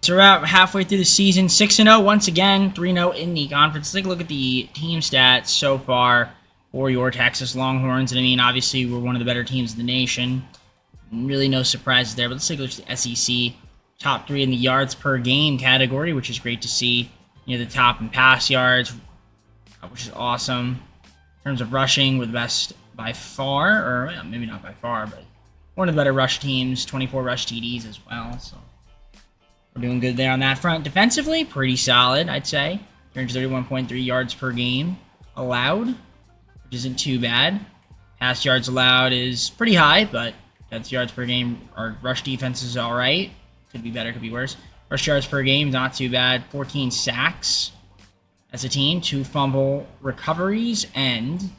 [SPEAKER 1] So we're about halfway through the season. 6-0 once again. 3-0 in the conference. Let's take a look at the team stats so far for your Texas Longhorns. And I mean, obviously, we're one of the better teams in the nation. Really no surprises there. But let's take a look at the SEC. Top 3 in the yards per game category, which is great to see. Near the top in pass yards, which is awesome. In terms of rushing, we're the best by far. Or well, maybe not by far, but one of the better rush teams. 24 rush TDs as well. So we're doing good there on that front. Defensively, pretty solid, I'd say. 331.3 yards per game allowed, which isn't too bad. Pass yards allowed is pretty high, but that's yards per game. Our rush defense is all right. Could be better, could be worse. Rush yards per game, not too bad. 14 sacks as a team, 2 fumble recoveries, and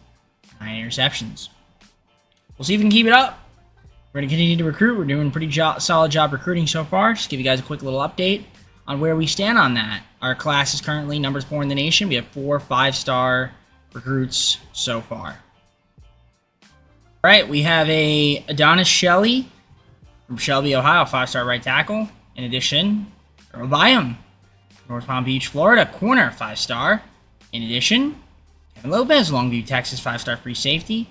[SPEAKER 1] 9 interceptions. We'll see if we can keep it up. We're going to continue to recruit. We're doing a pretty solid job recruiting so far. Just give you guys a quick little update on where we stand on that. Our class is currently number 4 in the nation. We have 4 5-star recruits so far. All right, we have a Adonis Shelley from Shelby, Ohio, 5-star right tackle. In addition, Earl Byam, North Palm Beach, Florida, corner, 5-star. In addition, Kevin Lopez, Longview, Texas, 5-star free safety.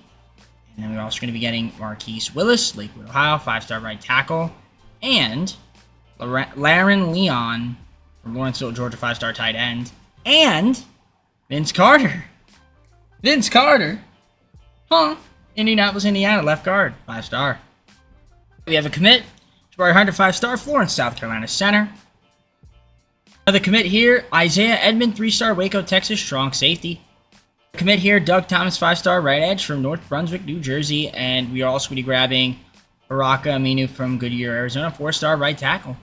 [SPEAKER 1] And then we're also going to be getting Marquise Willis, Lakewood, Ohio, 5-star right tackle. And Laren Leon from Lawrenceville, Georgia, 5-star tight end. And Vince Carter. Vince Carter. Huh. Indianapolis, Indiana, left guard, 5-star. We have a commit. Jabari Hunter, 5-star. Florence, South Carolina, center. Another commit here. Isaiah Edmond, 3-star. Waco, Texas, strong safety. Commit here. Doug Thomas, 5-star. Right edge from North Brunswick, New Jersey. And we are also going to be grabbing Baraka Aminu from Goodyear, Arizona, 4-star right tackle.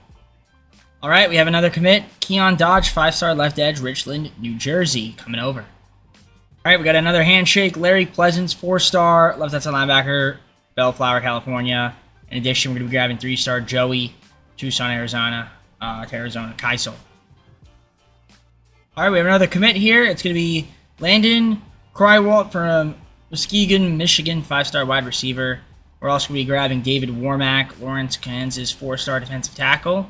[SPEAKER 1] All right, we have another commit. Keon Dodge, 5-star left edge, Richland, New Jersey, coming over. All right, we got another handshake. Larry Pleasance, 4-star left outside linebacker, Bellflower, California. In addition, we're going to be grabbing 3-star Joey, Tucson, Arizona, Keisel. All right, we have another commit here. It's going to be Landon Crywalt from Muskegon, Michigan, 5-star wide receiver. We're also going to be grabbing David Warmack, Lawrence, Kansas, 4-star defensive tackle.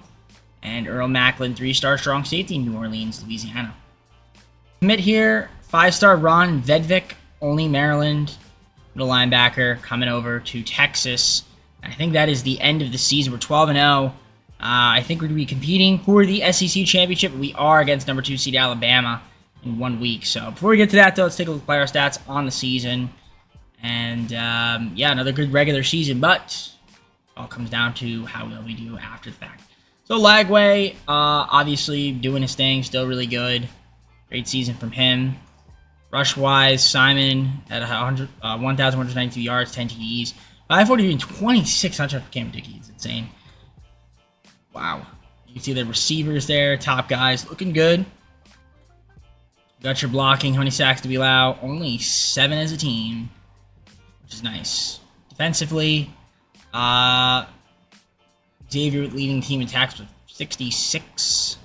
[SPEAKER 1] And Earl Macklin, 3-star strong safety, New Orleans, Louisiana. Commit here, 5-star Ron Vedvik, only Maryland, middle linebacker, coming over to Texas. I think that is the end of the season. We're 12-0. I think we're going to be competing for the SEC championship. We are against number 2 seed Alabama in 1 week. So before we get to that, though, let's take a look at player stats on the season. And yeah, another good regular season, but it all comes down to how well we do after the fact. So Lagway, obviously doing his thing, still really good. Great season from him. Rush-wise, Simon at 1,192 yards, 10 TDs. 540 and 26 touchdowns for Cam Dickey. It's insane. Wow. You can see the receivers there, top guys, looking good. Got your blocking, how many sacks do we allow? Only 7 as a team, which is nice. Defensively, Xavier leading team in tackles with 66.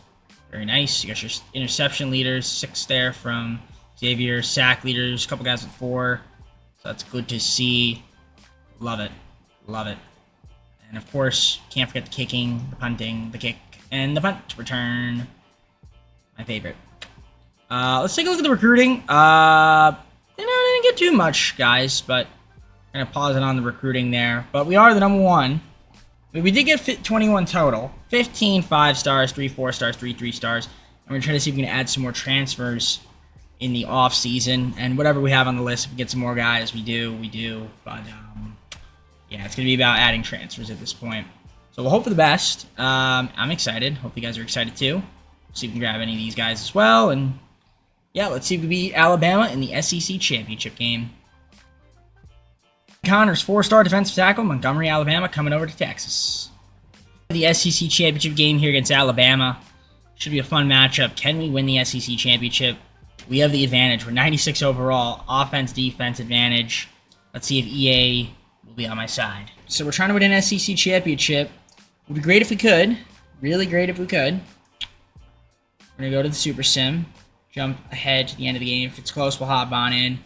[SPEAKER 1] Very nice. You got your interception leaders, 6 there from Xavier. Sack leaders, a couple guys with 4. So that's good to see. Love it. Love it. And of course, can't forget the kicking, the punting, the kick, and the punt return. My favorite. Let's take a look at the recruiting. I didn't get too much, guys, but I'm going to pause it on the recruiting there. But we are the number 1. We did get 21 total. 15 5-stars, 3 4-stars, 3 3-stars. And we're going to try to see if we can add some more transfers in the off-season. And whatever we have on the list, if we get some more guys, we do. But, yeah, it's going to be about adding transfers at this point. So we'll hope for the best. I'm excited. Hope you guys are excited too. See if we can grab any of these guys as well. And, yeah, let's see if we beat Alabama in the SEC championship game. Connors, 4-star defensive tackle, Montgomery, Alabama, coming over to Texas. The SEC championship game here against Alabama. Should be a fun matchup. Can we win the SEC championship? We have the advantage. We're 96 overall. Offense, defense advantage. Let's see if EA will be on my side. So we're trying to win an SEC championship. It would be great if we could. Really great if we could. We're going to go to the Super Sim. Jump ahead to the end of the game. If it's close, we'll hop on in.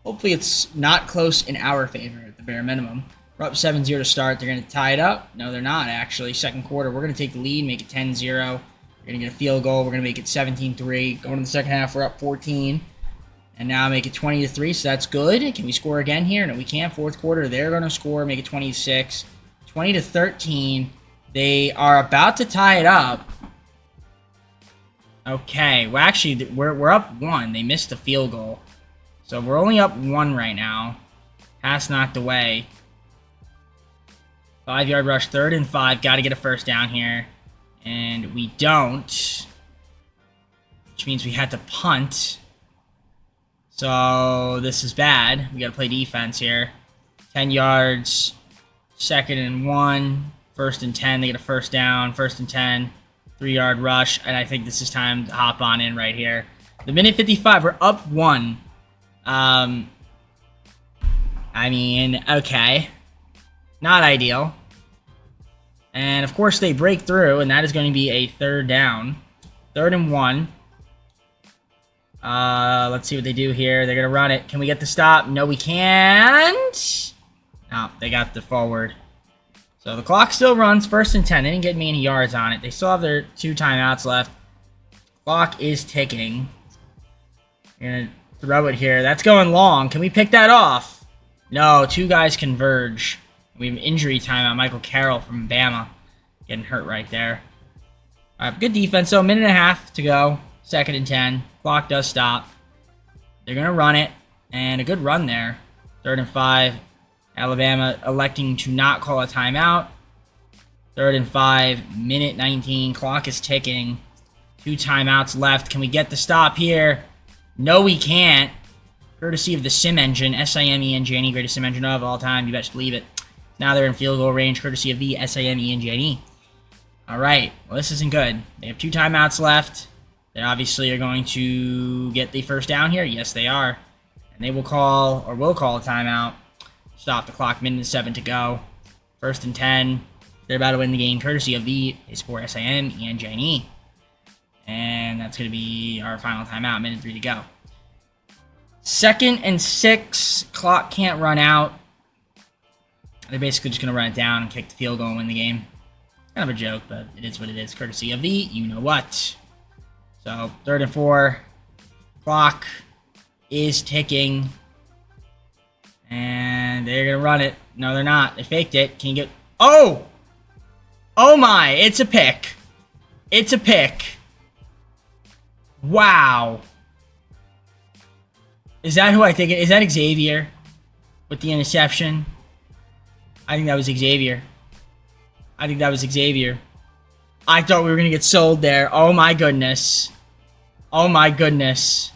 [SPEAKER 1] Hopefully it's not close in our favor at the bare minimum. We're up 7-0 to start. They're going to tie it up. No, they're not, actually. Second quarter, we're going to take the lead, make it 10-0. We're going to get a field goal. We're going to make it 17-3. Going to the second half, we're up 14. And now make it 20-3, so that's good. Can we score again here? No, we can't. Fourth quarter, they're going to score, make it 26. 20-13. They are about to tie it up. Okay, well, actually, we're up 1. They missed the field goal. So we're only up 1 right now. Pass knocked away. 5-yard rush, 3rd and 5. Got to get a first down here. And we don't. Which means we had to punt. So this is bad. We got to play defense here. 10 yards. 2nd and 1. 1st and 10. They get a first down. 1st and 10. 3-yard rush. And I think this is time to hop on in right here. The minute 55. We're up 1. I mean, okay. Not ideal. And, of course, they break through, and that is going to be a 3rd down. 3rd and 1. Let's see what they do here. They're going to run it. Can we get the stop? No, we can't. No, they got the forward. So the clock still runs. 1st and 10. They didn't get me any yards on it. They still have their 2 timeouts left. Clock is ticking. You're going to throw it here. That's going long. Can we pick that off? No, 2 guys converge. We have injury timeout. Michael Carroll from Bama getting hurt right there. All right, good defense. So, 1.5 to go. 2nd and 10. Clock does stop. They're going to run it. And a good run there. 3rd and 5. Alabama electing to not call a timeout. 3rd and 5. 1:19. Clock is ticking. 2 timeouts left. Can we get the stop here? No, we can't. Courtesy of the sim engine. S-I-M-E-N-J-N-E. Greatest sim engine of all time. You best believe it. Now they're in field goal range. Courtesy of the S-I-M-E-N-J-N-E. All right. Well, this isn't good. They have 2 timeouts left. They obviously are going to get the first down here. Yes, they are. And they will call a timeout. Stop the clock. 1:07 to go. 1st and 10. They're about to win the game. Courtesy of the S-I-M-E-N-J-N-E. And that's going to be our final timeout. 1:03 to go. 2nd and 6. Clock can't run out. They're basically just going to run it down and kick the field goal and win the game. Kind of a joke, but it is what it is. Courtesy of the you-know-what. So, 3rd and 4. Clock is ticking. And they're going to run it. No, they're not. They faked it. Can you get... Oh! Oh my! It's a pick. It's a pick. Wow. Is that who I think it is? Is that Xavier with the interception? I think that was Xavier. I think that was Xavier. I thought we were going to get sold there. Oh my goodness. Oh my goodness.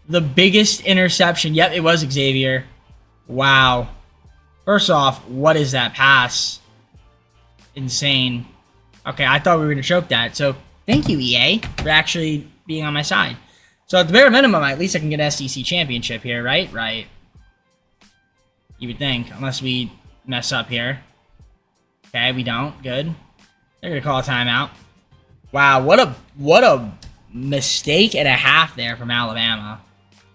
[SPEAKER 1] The biggest interception. Yep, it was Xavier. Wow. First off, what is that pass? Insane. Okay, I thought we were going to choke that. So, thank you, EA, for actually being on my side. So, at the bare minimum, at least I can get an SEC championship here, right? Right. You would think, unless we mess up here. Okay, we don't. Good. They're going to call a timeout. Wow, what a mistake and a half there from Alabama.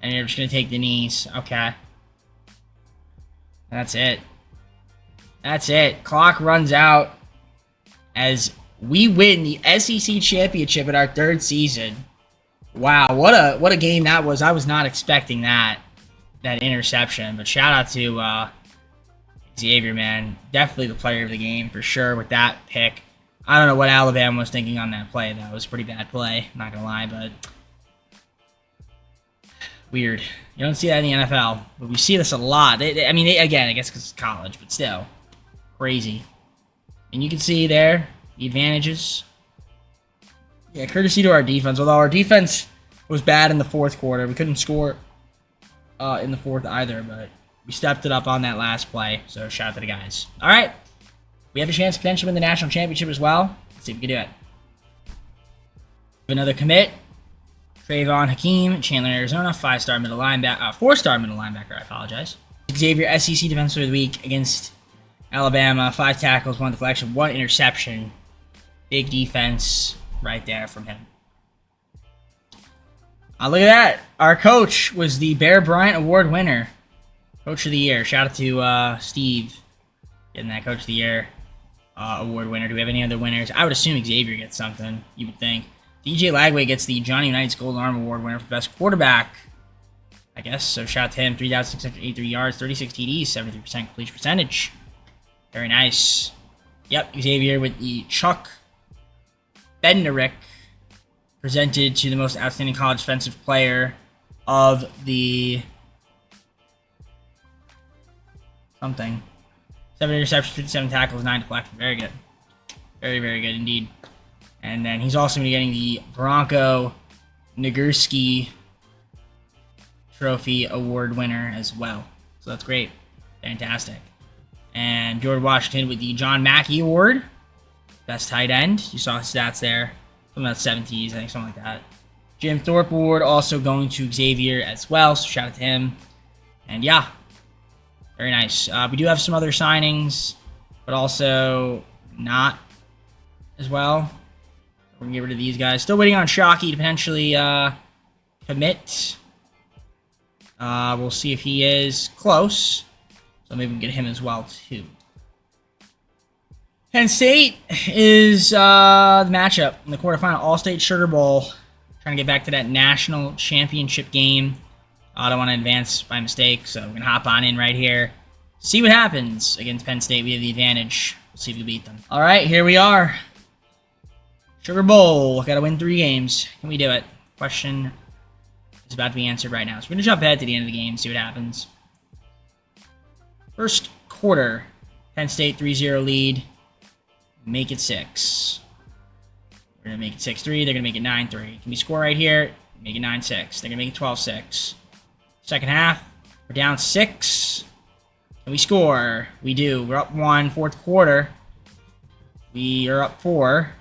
[SPEAKER 1] And you're just going to take the knees. Okay. That's it. That's it. Clock runs out as we win the SEC championship in our 3rd season. Wow, what a game that was. I was not expecting that interception. But shout out to Xavier, man. Definitely the player of the game for sure with that pick. I don't know what Alabama was thinking on that play. That was a pretty bad play. I'm not going to lie, but weird. You don't see that in the NFL, but we see this a lot. Again, I guess because it's college, but still. Crazy. And you can see there the advantages. Yeah, courtesy to our defense. Although our defense was bad in the 4th quarter. We couldn't score in the 4th either, but we stepped it up on that last play. So shout out to the guys. All right. We have a chance to potentially win the national championship as well. Let's see if we can do it. Another commit. Trayvon Hakeem, Chandler, Arizona, 5-star middle linebacker, 4-star middle linebacker, I apologize. Xavier, SEC Defensive of the Week against Alabama, 5 tackles, 1 deflection, 1 interception. Big defense right there from him. Look at that. Our coach was the Bear Bryant Award winner. Coach of the Year. Shout out to Steve getting that Coach of the Year award winner. Do we have any other winners? I would assume Xavier gets something, you would think. DJ Lagway gets the Johnny United's Gold Arm Award winner for best quarterback, I guess. So shout out to him. 3,683 yards, 36 TDs, 73% completion percentage. Very nice. Yep, Xavier with the Chuck Bednarik presented to the most outstanding college defensive player of the something. 7 interceptions, 57 tackles, 9 deflections. Very good. Very, very good indeed. And then he's also going to be getting the Bronco Nagurski Trophy Award winner as well. So that's great. Fantastic. And George Washington with the John Mackey Award. Best tight end. You saw his stats there. Something about 70s, I think, something like that. Jim Thorpe Award also going to Xavier as well. So shout out to him. And yeah. Very nice. We do have some other signings, but also not as well. We're going to get rid of these guys. Still waiting on Shockey to potentially commit. We'll see if he is close. So maybe we can get him as well, too. Penn State is the matchup in the quarterfinal. All-State Sugar Bowl. Trying to get back to that national championship game. I don't want to advance by mistake, so we're going to hop on in right here. See what happens against Penn State. We have the advantage. We'll see if we can beat them. All right, here we are. Sugar Bowl. Got to win 3 games. Can we do it? Question is about to be answered right now. So we're going to jump ahead to the end of the game, see what happens. First quarter. Penn State 3-0 lead. Make it 6. We're going to make it 6-3. They're going to make it 9-3. Can we score right here? Make it 9-6. They're going to make it 12-6. Second half, we're down 6. Can we score? We do. We're up 1. Fourth quarter, we are up 4.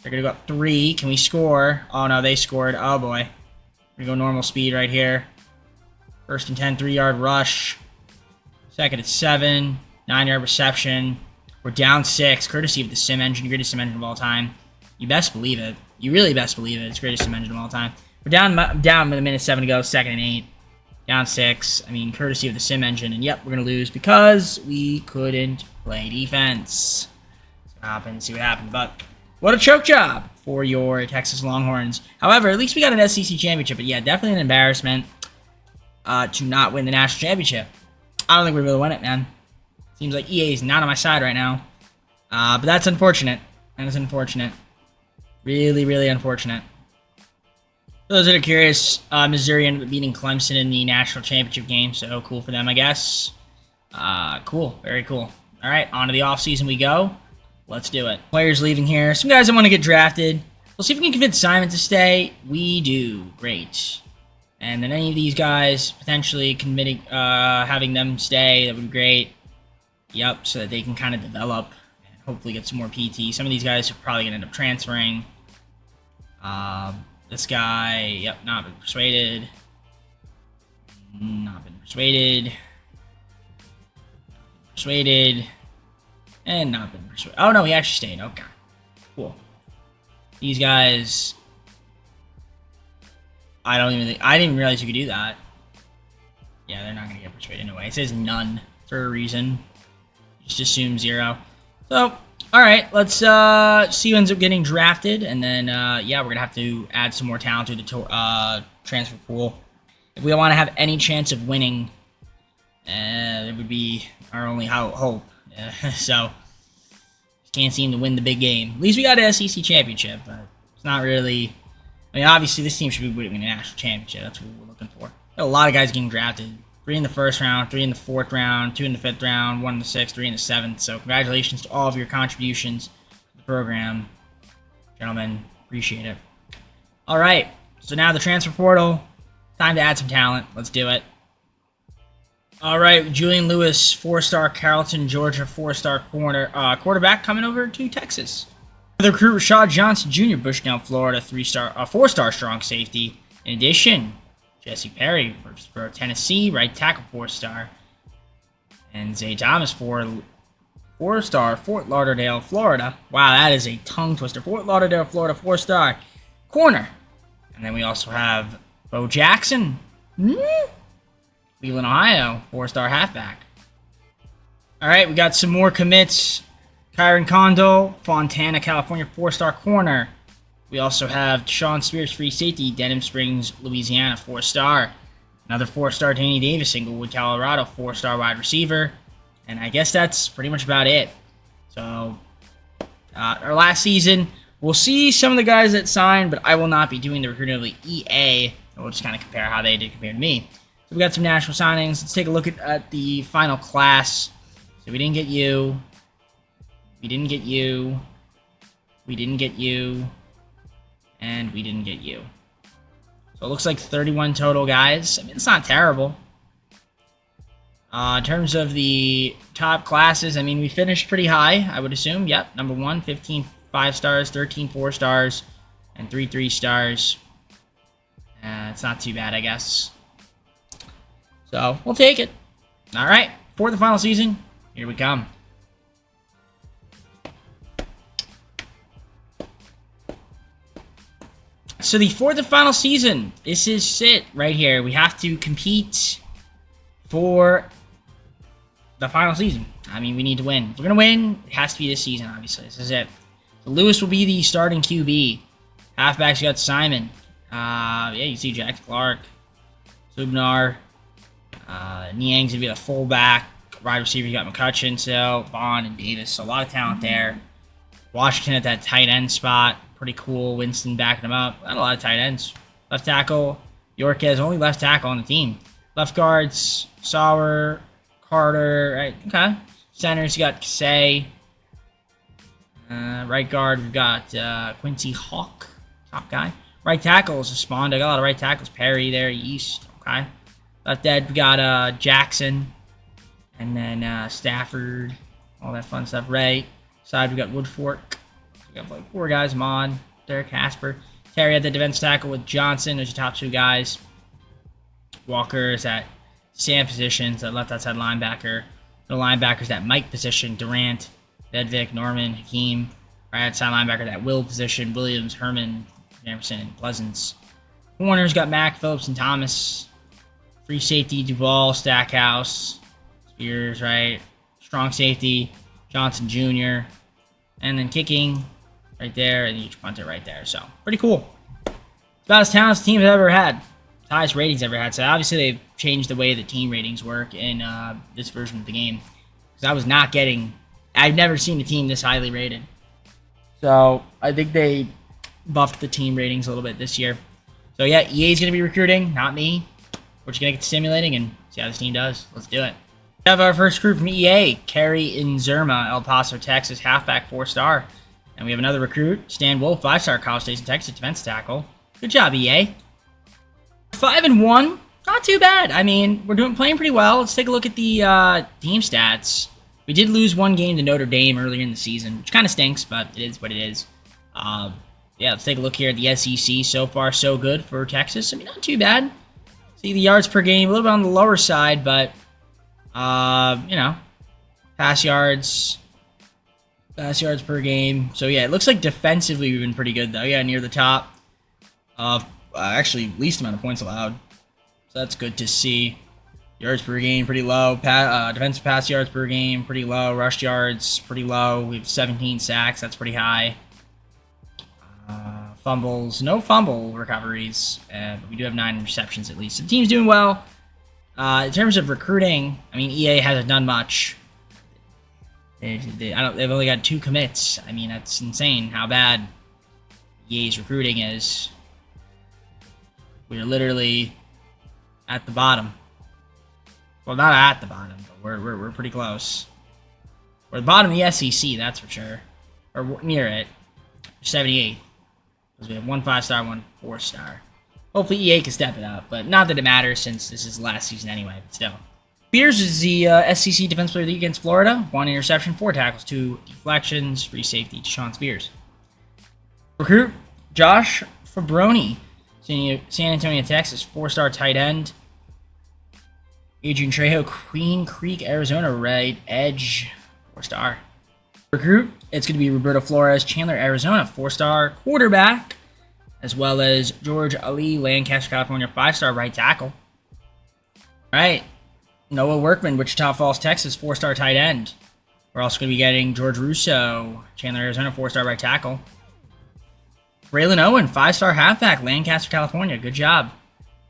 [SPEAKER 1] They're going to go up 3. Can we score? Oh, no, they scored. Oh, boy. We're going to go normal speed right here. First and 10, 3-yard rush. Second at 7, 9-yard reception. We're down 6, courtesy of the sim engine, greatest sim engine of all time. You best believe it. You really best believe it. It's greatest sim engine of all time. We're down with a minute 7 to go, second and 8. Down 6. I mean, courtesy of the sim engine. And yep, we're going to lose because we couldn't play defense. See what happens. But what a choke job for your Texas Longhorns. However, at least we got an SEC championship. But yeah, definitely an embarrassment to not win the national championship. I don't think we're going to win it, man. Seems like EA is not on my side right now. But that's unfortunate. That is unfortunate. Really, really unfortunate. For those that are curious, Missouri ended up beating Clemson in the national championship game, so cool for them, I guess. Cool. Very cool. All right, on to the offseason we go. Let's do it. Players leaving here. Some guys that want to get drafted. We'll see if we can convince Simon to stay. We do. Great. And then any of these guys, potentially committing, having them stay, that would be great. Yep, so that they can kind of develop and hopefully get some more PT. Some of these guys are probably going to end up transferring. This guy, yep, not been persuaded. Not been persuaded. Persuaded. And not been persuaded. Oh, no, he actually stayed. Okay. Cool. These guys... I didn't even realize you could do that. Yeah, they're not going to get persuaded anyway. It says none for a reason. Just assume 0. So... Alright, let's see who ends up getting drafted, and then, yeah, we're going to have to add some more talent to the transfer pool. If we want to have any chance of winning, it would be our only hope. So, can't seem to win the big game. At least we got an SEC championship, but it's not really... I mean, obviously, this team should be winning the national championship. That's what we're looking for. Got a lot of guys getting drafted. 3 in the first round, 3 in the 4th round, 2 in the 5th round, 1 in the 6th, 3 in the 7th. So congratulations to all of your contributions to the program. Gentlemen, appreciate it. All right, so now the transfer portal. Time to add some talent. Let's do it. All right, Julian Lewis, 4-star Carrollton, Georgia, 4-star quarterback coming over to Texas. The recruit Rashad Johnson Jr., Bushnell, Florida, 4-star strong safety. In addition, Jesse Perry for Tennessee, right tackle, 4-star. And Zay Thomas, 4-star, Fort Lauderdale, Florida. Wow, that is a tongue twister. Fort Lauderdale, Florida, 4-star corner. And then we also have Bo Jackson, Cleveland, Ohio, 4-star halfback. All right, we got some more commits. Kyron Condo, Fontana, California, 4-star corner. We also have Sean Spears, free safety, Denham Springs, Louisiana, 4-star. Another 4-star, Danny Davis, Inglewood, Colorado, 4-star wide receiver. And I guess that's pretty much about it. So, our last season, we'll see some of the guys that signed, but I will not be doing the recruiting of the EA. We'll just kind of compare how they did compared to me. So we got some national signings. Let's take a look at the final class. So we didn't get you. We didn't get you. We didn't get you. And we didn't get you. So it looks like 31 total guys. I mean, it's not terrible. In terms of the top classes, I mean, we finished pretty high, I would assume. Yep, number 1, 15 5-stars, 13 4-stars, and 3 3-stars. It's not too bad, I guess. So, we'll take it. All right, for the final season, here we come. So the fourth and final season, this is it right here. We have to compete for the final season. I mean, we need to win. If we're going to win, it has to be this season, obviously. This is it. So Lewis will be the starting QB. Halfbacks, you got Simon. Yeah, you see Jack Clark. Subnar. Niang's going to be the fullback. Wide receiver, you got McCutcheon, so Bond and Davis. So a lot of talent there. Washington at that tight end spot. Pretty cool. Winston backing him up. Not a lot of tight ends. Left tackle, Yorquez, only left tackle on the team. Left guards, Sauer, Carter, right? Okay. Centers, you got Kasey. Right guard, we've got Quincy Hawk, top guy. Right tackle is a spawn. I got a lot of right tackles. Perry there, East. Okay. Left edge, we got Jackson. And then Stafford. All that fun stuff. Right side, we got Woodfork. We got like 4 guys. Mod, Derek Casper. Terry at the defense tackle with Johnson. Those are your top 2 guys. Walker is at Sam positions. That left outside linebacker. The linebackers that Mike position. Durant, Vedvik, Norman, Hakeem. Right outside linebacker that Will position. Williams, Herman, Emerson, and Pleasance. Corners got Mack, Phillips, and Thomas. Free safety, Duvall, Stackhouse. Spears, right? Strong safety, Johnson Jr. And then kicking right there, and each punter right there. So, pretty cool. It's about as talented as the team has ever had. Highest ratings ever had. So, obviously, they've changed the way the team ratings work in this version of the game. Because I was not getting... I've never seen a team this highly rated. So, I think they buffed the team ratings a little bit this year. So, yeah, EA's going to be recruiting, not me. We're just going to get to simulating and see how this team does. Let's do it. We have our first recruit from EA, Kerry Inzerma, El Paso, Texas, halfback, 4-star. And we have another recruit, Stan Wolf, 5-star, College Station, Texas, defense tackle. Good job, EA. 5-1, not too bad. I mean, we're playing pretty well. Let's take a look at the team stats. We did lose 1 game to Notre Dame earlier in the season, which kind of stinks, but it is what it is. Yeah, let's take a look here at the SEC. So far, so good for Texas. I mean, not too bad. See the yards per game, a little bit on the lower side, but... you know, pass yards per game. So, yeah, it looks like defensively we've been pretty good, though. Yeah, near the top of, actually, least amount of points allowed. So that's good to see. Yards per game, pretty low. Defensive pass yards per game, pretty low. Rush yards, pretty low. We have 17 sacks. That's pretty high. Fumbles, no fumble recoveries. But we do have 9 receptions at least. So the team's doing well. In terms of recruiting, I mean, EA hasn't done much. They've only got 2 commits. I mean, that's insane how bad EA's recruiting is. We're literally at the bottom. Well, not at the bottom, but we're pretty close. We're at the bottom of the SEC, that's for sure. Or near it. 78th. Because we have 1 5-star, 1 4-star. Hopefully EA can step it up, but not that it matters since this is last season anyway, but still. Spears is the SEC Defense Player of the Week against Florida. 1 interception, 4 tackles, 2 deflections, free safety to Sean Spears. Recruit, Josh Fabroni, San Antonio, Texas, 4-star tight end. Adrian Trejo, Queen Creek, Arizona, right edge, 4-star. Recruit, it's going to be Roberto Flores, Chandler, Arizona, 4-star quarterback. As well as George Ali, Lancaster, California, 5-star right tackle. All right. Noah Workman, Wichita Falls, Texas, 4-star tight end. We're also going to be getting George Russo, Chandler, Arizona, 4-star right tackle. Braylon Owen, 5-star halfback, Lancaster, California. Good job.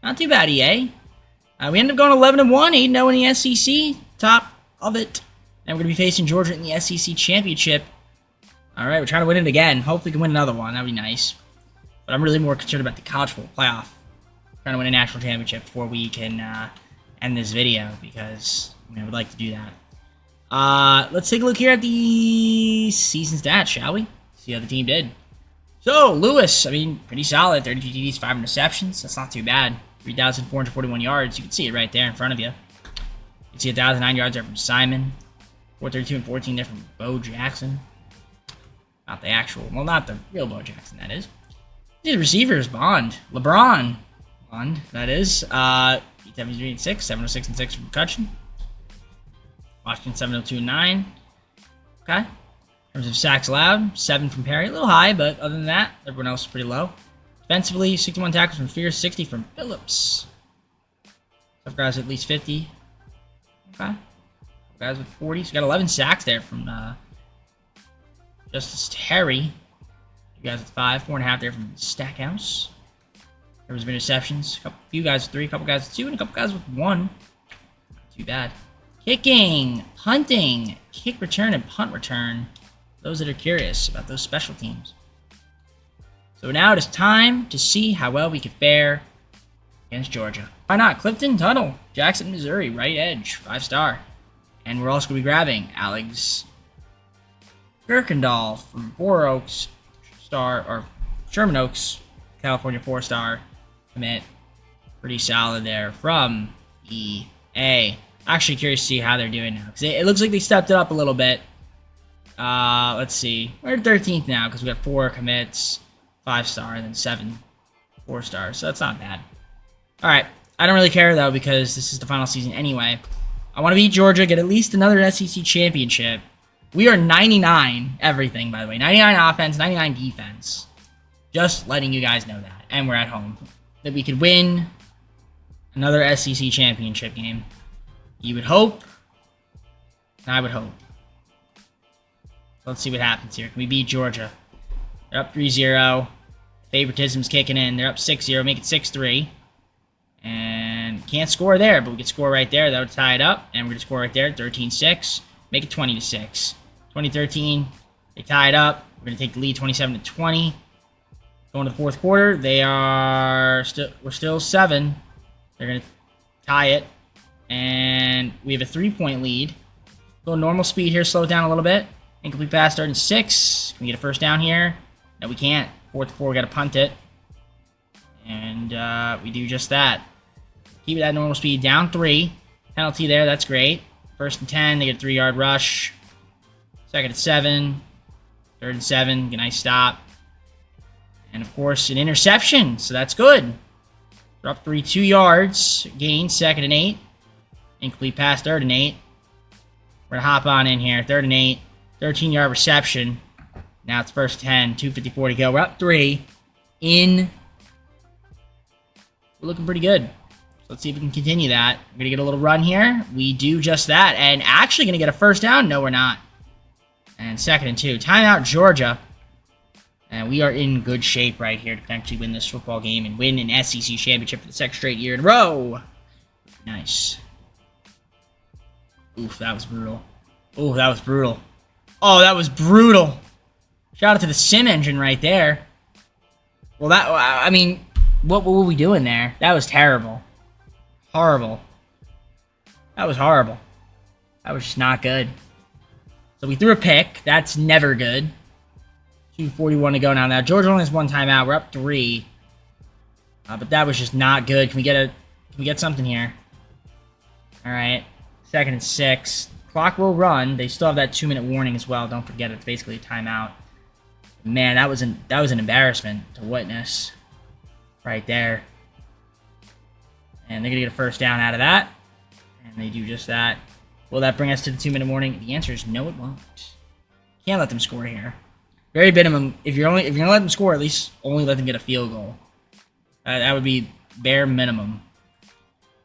[SPEAKER 1] Not too bad, EA. We ended up going 11-1, 8-0 in the SEC. Top of it. And we're going to be facing Georgia in the SEC Championship. All right, we're trying to win it again. Hopefully we can win another one. That'd be nice. But I'm really more concerned about the college football playoff. Trying to win a national championship before we can end this video because I would like to do that. Let's take a look here at the season stats, shall we? See how the team did. So, Lewis, I mean, pretty solid. 32 TDs, 5 interceptions. That's not too bad. 3,441 yards. You can see it right there in front of you. You can see 1,009 yards there from Simon. 432 and 14 there from Bo Jackson. Not the actual, well, not the real Bo Jackson, that is. The receivers, LeBron, that is. 73 and 6, 706 and 6 from McCutcheon. Washington 702 and 9. Okay. In terms of sacks allowed, 7 from Perry. A little high, but other than that, everyone else is pretty low. Defensively, 61 tackles from Fierce, 60 from Phillips. Tough guys at least 50. Okay. Guys with 40. So we got 11 sacks there from Justice Terry. You guys with 5. 4.5 there from Stackhouse. There was interceptions. A few guys with 3, a couple guys with 2, and a couple guys with 1. Not too bad. Kicking, punting, kick return, and punt return. Those that are curious about those special teams. So now it is time to see how well we could fare against Georgia. Why not? Clifton Tuttle, Jackson, Missouri, right edge, 5-star. And we're also going to be grabbing Alex Gerkendahl from Sherman Oaks, California, 4-star commit. Pretty solid there from EA. Actually curious to see how they're doing now, because it looks like they stepped it up a little bit. Let's see. We're 13th now because we got 4 commits, 5-star, and then 7 4-stars. So that's not bad. All right. I don't really care, though, because this is the final season anyway. I want to beat Georgia, get at least another SEC championship. We are 99 everything, by the way. 99 offense, 99 defense. Just letting you guys know that. And we're at home. That we could win another SEC championship game. You would hope. And I would hope. So let's see what happens here. Can we beat Georgia? They're up 3-0. Favoritism's kicking in. They're up 6-0. Make it 6-3. And can't score there, but we could score right there. That would tie it up. And we're going to score right there. 13-6. Make it 20-6. 2013. They tie it up. We're going to take the lead 27-20. Going to the fourth quarter. We're still 7. They're going to tie it. And we have a 3-point lead. A little normal speed here. Slow it down a little bit. Incomplete pass, 3rd and 6. Can we get a first down here? No, we can't. 4th and 4, we got to punt it. And we do just that. Keep it at normal speed. Down 3. Penalty there. That's great. 1st and 10. They get a 3-yard rush. 2nd and 7. 3rd and 7. Get a nice stop. And, of course, an interception. So that's good. We're up 3, 2 yards. Gain. 2nd and 8. Incomplete pass. 3rd and 8. We're going to hop on in here. 3rd and 8. 13-yard reception. Now it's 1st 10. 2:54 to go. We're up 3. We're looking pretty good. So let's see if we can continue that. We're going to get a little run here. We do just that. And actually going to get a first down? No, we're not. And 2nd and 2. Timeout, Georgia. And we are in good shape right here to potentially win this football game and win an SEC championship for the 2nd straight year in a row. Nice. Oof, that was brutal. Ooh, that was brutal. Oh, that was brutal. Shout out to the sim engine right there. Well, I mean, what were we doing there? That was terrible. Horrible. That was horrible. That was just not good. So we threw a pick. That's never good. 2:41 to go now. Now, Georgia only has 1 timeout. We're up 3. But that was just not good. Can we get something here? All right. 2nd and 6. Clock will run. They still have that 2-minute warning as well. Don't forget, it's basically a timeout. Man, that was an embarrassment to witness right there. And they're going to get a first down out of that. And they do just that. Will that bring us to the 2-minute warning? The answer is no, it won't. Can't let them score here. Very minimum. If you're going to let them score, at least only let them get a field goal. That would be bare minimum.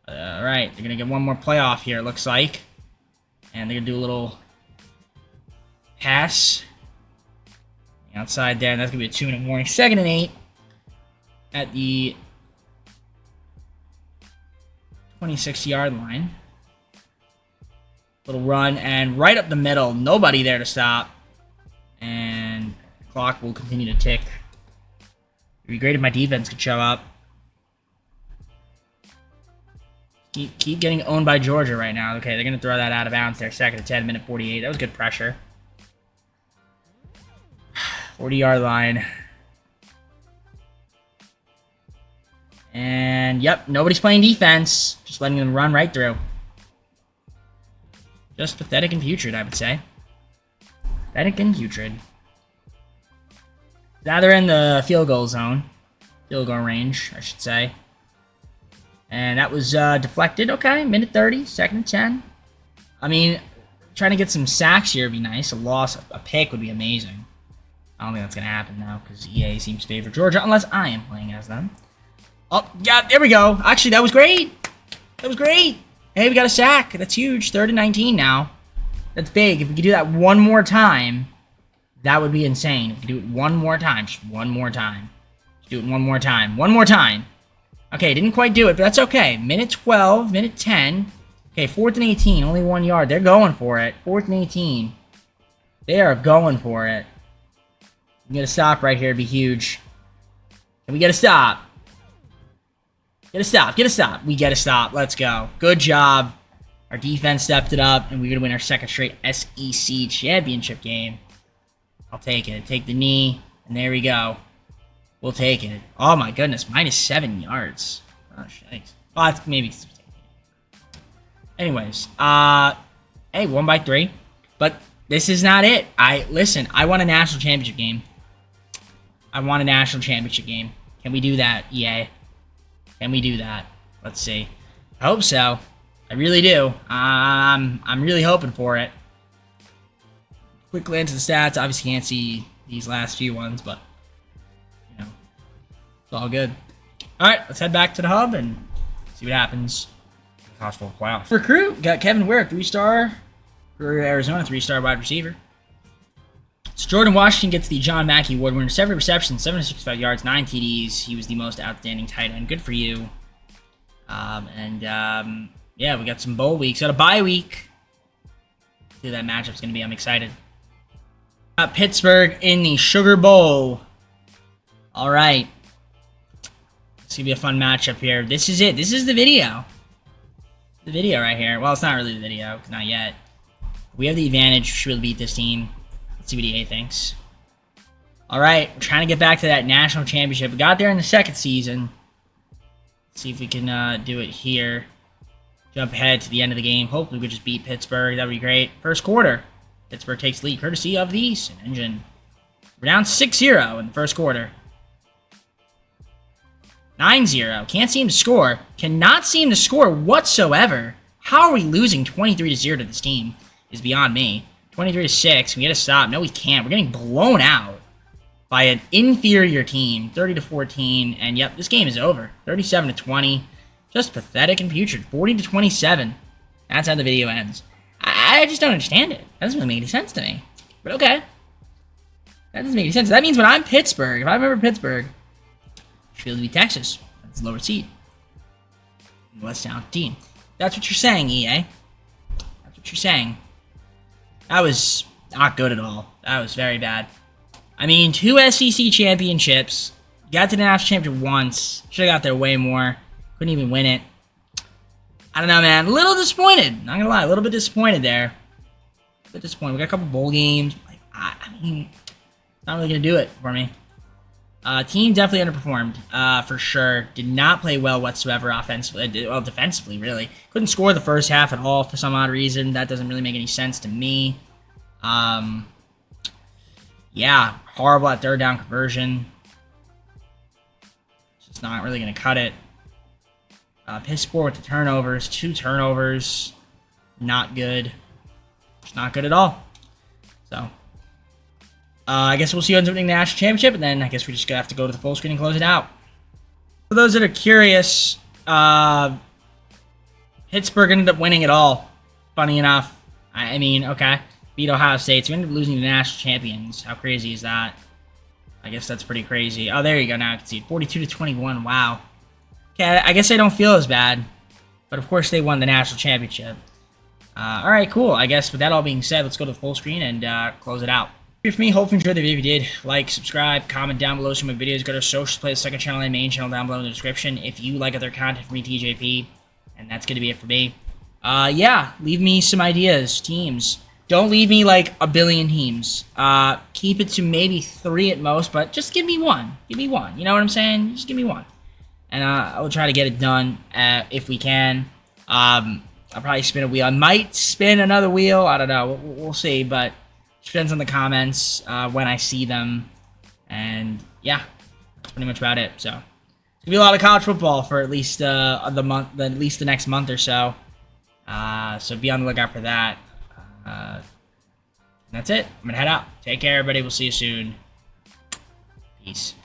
[SPEAKER 1] All right, they're going to get one more playoff here, it looks like. And they're going to do a little pass. Outside there, and that's going to be a 2-minute warning. 2nd and 8 at the 26-yard line. Little run, and right up the middle. Nobody there to stop. And the clock will continue to tick. It would be great if my defense could show up. Keep getting owned by Georgia right now. Okay, they're going to throw that out of bounds there. 2nd and 10, minute 48. That was good pressure. 40-yard line. And, yep, nobody's playing defense. Just letting them run right through. Just pathetic and putrid, I would say. Pathetic and putrid. Now they're in the field goal zone. Field goal range, I should say. And that was deflected. Okay, minute 30, 2nd and 10. I mean, trying to get some sacks here would be nice. A pick would be amazing. I don't think that's going to happen now because EA seems to favor Georgia unless I am playing as them. Oh, yeah, there we go. Actually, that was great. That was great. Hey, we got a sack. That's huge. 3rd and 19 now. That's big. If we could do that one more time, that would be insane. If we could do it one more time. Just one more time. Just do it one more time. One more time. Okay, didn't quite do it, but that's okay. Minute 12, minute 10. Okay, 4th and 18, only 1 yard. They're going for it. 4th and 18. They are going for it. We get a stop right here. It'd be huge. Can we get a stop? Get a stop. Get a stop. We get a stop. Let's go. Good job. Our defense stepped it up, and we're going to win our second straight SEC championship game. I'll take it. Take the knee, and there we go. We'll take it. Oh, my goodness. -7 yards. Oh, thanks. Well, maybe. Anyways. Hey, 1-3. But this is not it. Listen, I want a national championship game. I want a national championship game. Can we do that? Yeah. Can we do that? Let's see. I hope so. I really do. I'm really hoping for it. Quick glance at the stats. Obviously can't see these last few ones, but you know, it's all good. All right, let's head back to the hub and see what happens. College football playoff. Recruit got Kevin Ware, 3-star for Arizona, 3-star wide receiver. So Jordan Washington gets the John Mackey Award winner. 7 receptions, 765 yards, 9 TDs. He was the most outstanding tight end. Good for you. Yeah, we got some bowl weeks. Got a bye week. See who that matchup's going to be. I'm excited. Got Pittsburgh in the Sugar Bowl. All right. It's going to be a fun matchup here. This is it. This is the video. The video right here. Well, it's not really the video. Not yet. We have the advantage. We should be able to beat this team. Let's see what EA thinks. All right. We're trying to get back to that national championship. We got there in the second season. Let's see if we can do it here. Jump ahead to the end of the game. Hopefully we just beat Pittsburgh. That would be great. First quarter. Pittsburgh takes lead courtesy of the East Engine. We're down 6-0 in the first quarter. 9-0. Can't seem to score. Cannot seem to score whatsoever. How are we losing 23-0 to this team is beyond me. 23-6. We get a stop. No, we can't. We're getting blown out by an inferior team. 30-14. And yep, this game is over. 37-20. Just pathetic and putrid. 40-27. That's how the video ends. I just don't understand it. That doesn't really make any sense to me. But okay. That doesn't make any sense. That means when I'm Pittsburgh, if I remember Pittsburgh, I should be able to be Texas. That's the lower seed. Less talented team. That's what you're saying, EA. That's what you're saying. That was not good at all. That was very bad. I mean, 2 SEC championships. Got to the national championship once. Should have got there way more. Couldn't even win it. I don't know, man. A little disappointed. Not gonna lie. A little bit disappointed there. A bit disappointed. We got a couple bowl games. Like, I mean, not really gonna do it for me. Team definitely underperformed, for sure. Did not play well whatsoever offensively. Well, defensively, really. Couldn't score the first half at all for some odd reason. That doesn't really make any sense to me. Yeah, horrible at third down conversion. Just not really gonna cut it. Piss poor with the turnovers. 2 turnovers. Not good. Just not good at all. So, I guess we'll see who ends up winning the national championship, and then I guess we're just going to have to go to the full screen and close it out. For those that are curious, Pittsburgh ended up winning it all. Funny enough. I mean, okay. Beat Ohio State. So we ended up losing to the national champions. How crazy is that? I guess that's pretty crazy. Oh, there you go. Now I can see 42-21. Wow. Okay, I guess I don't feel as bad. But of course they won the national championship. Alright, cool. I guess with that all being said, let's go to the full screen and close it out. Here for me, hope you enjoyed the video. If you did, like, subscribe, comment down below some of my videos. Go to our socials, play the second channel and main channel down below in the description if you like other content from me, TJP. And that's going to be it for me. Yeah, leave me some ideas, teams. Don't leave me like a billion teams. Keep it to maybe 3 at most, but just give me one. Give me one. You know what I'm saying? Just give me one. And I will try to get it done if we can. I'll probably spin a wheel. I might spin another wheel. I don't know. We'll see, but it depends on the comments when I see them. And yeah, that's pretty much about it. So it's gonna be a lot of college football for at least the next month or so. So be on the lookout for that. That's it. I'm gonna head out. Take care, everybody. We'll see you soon. Peace.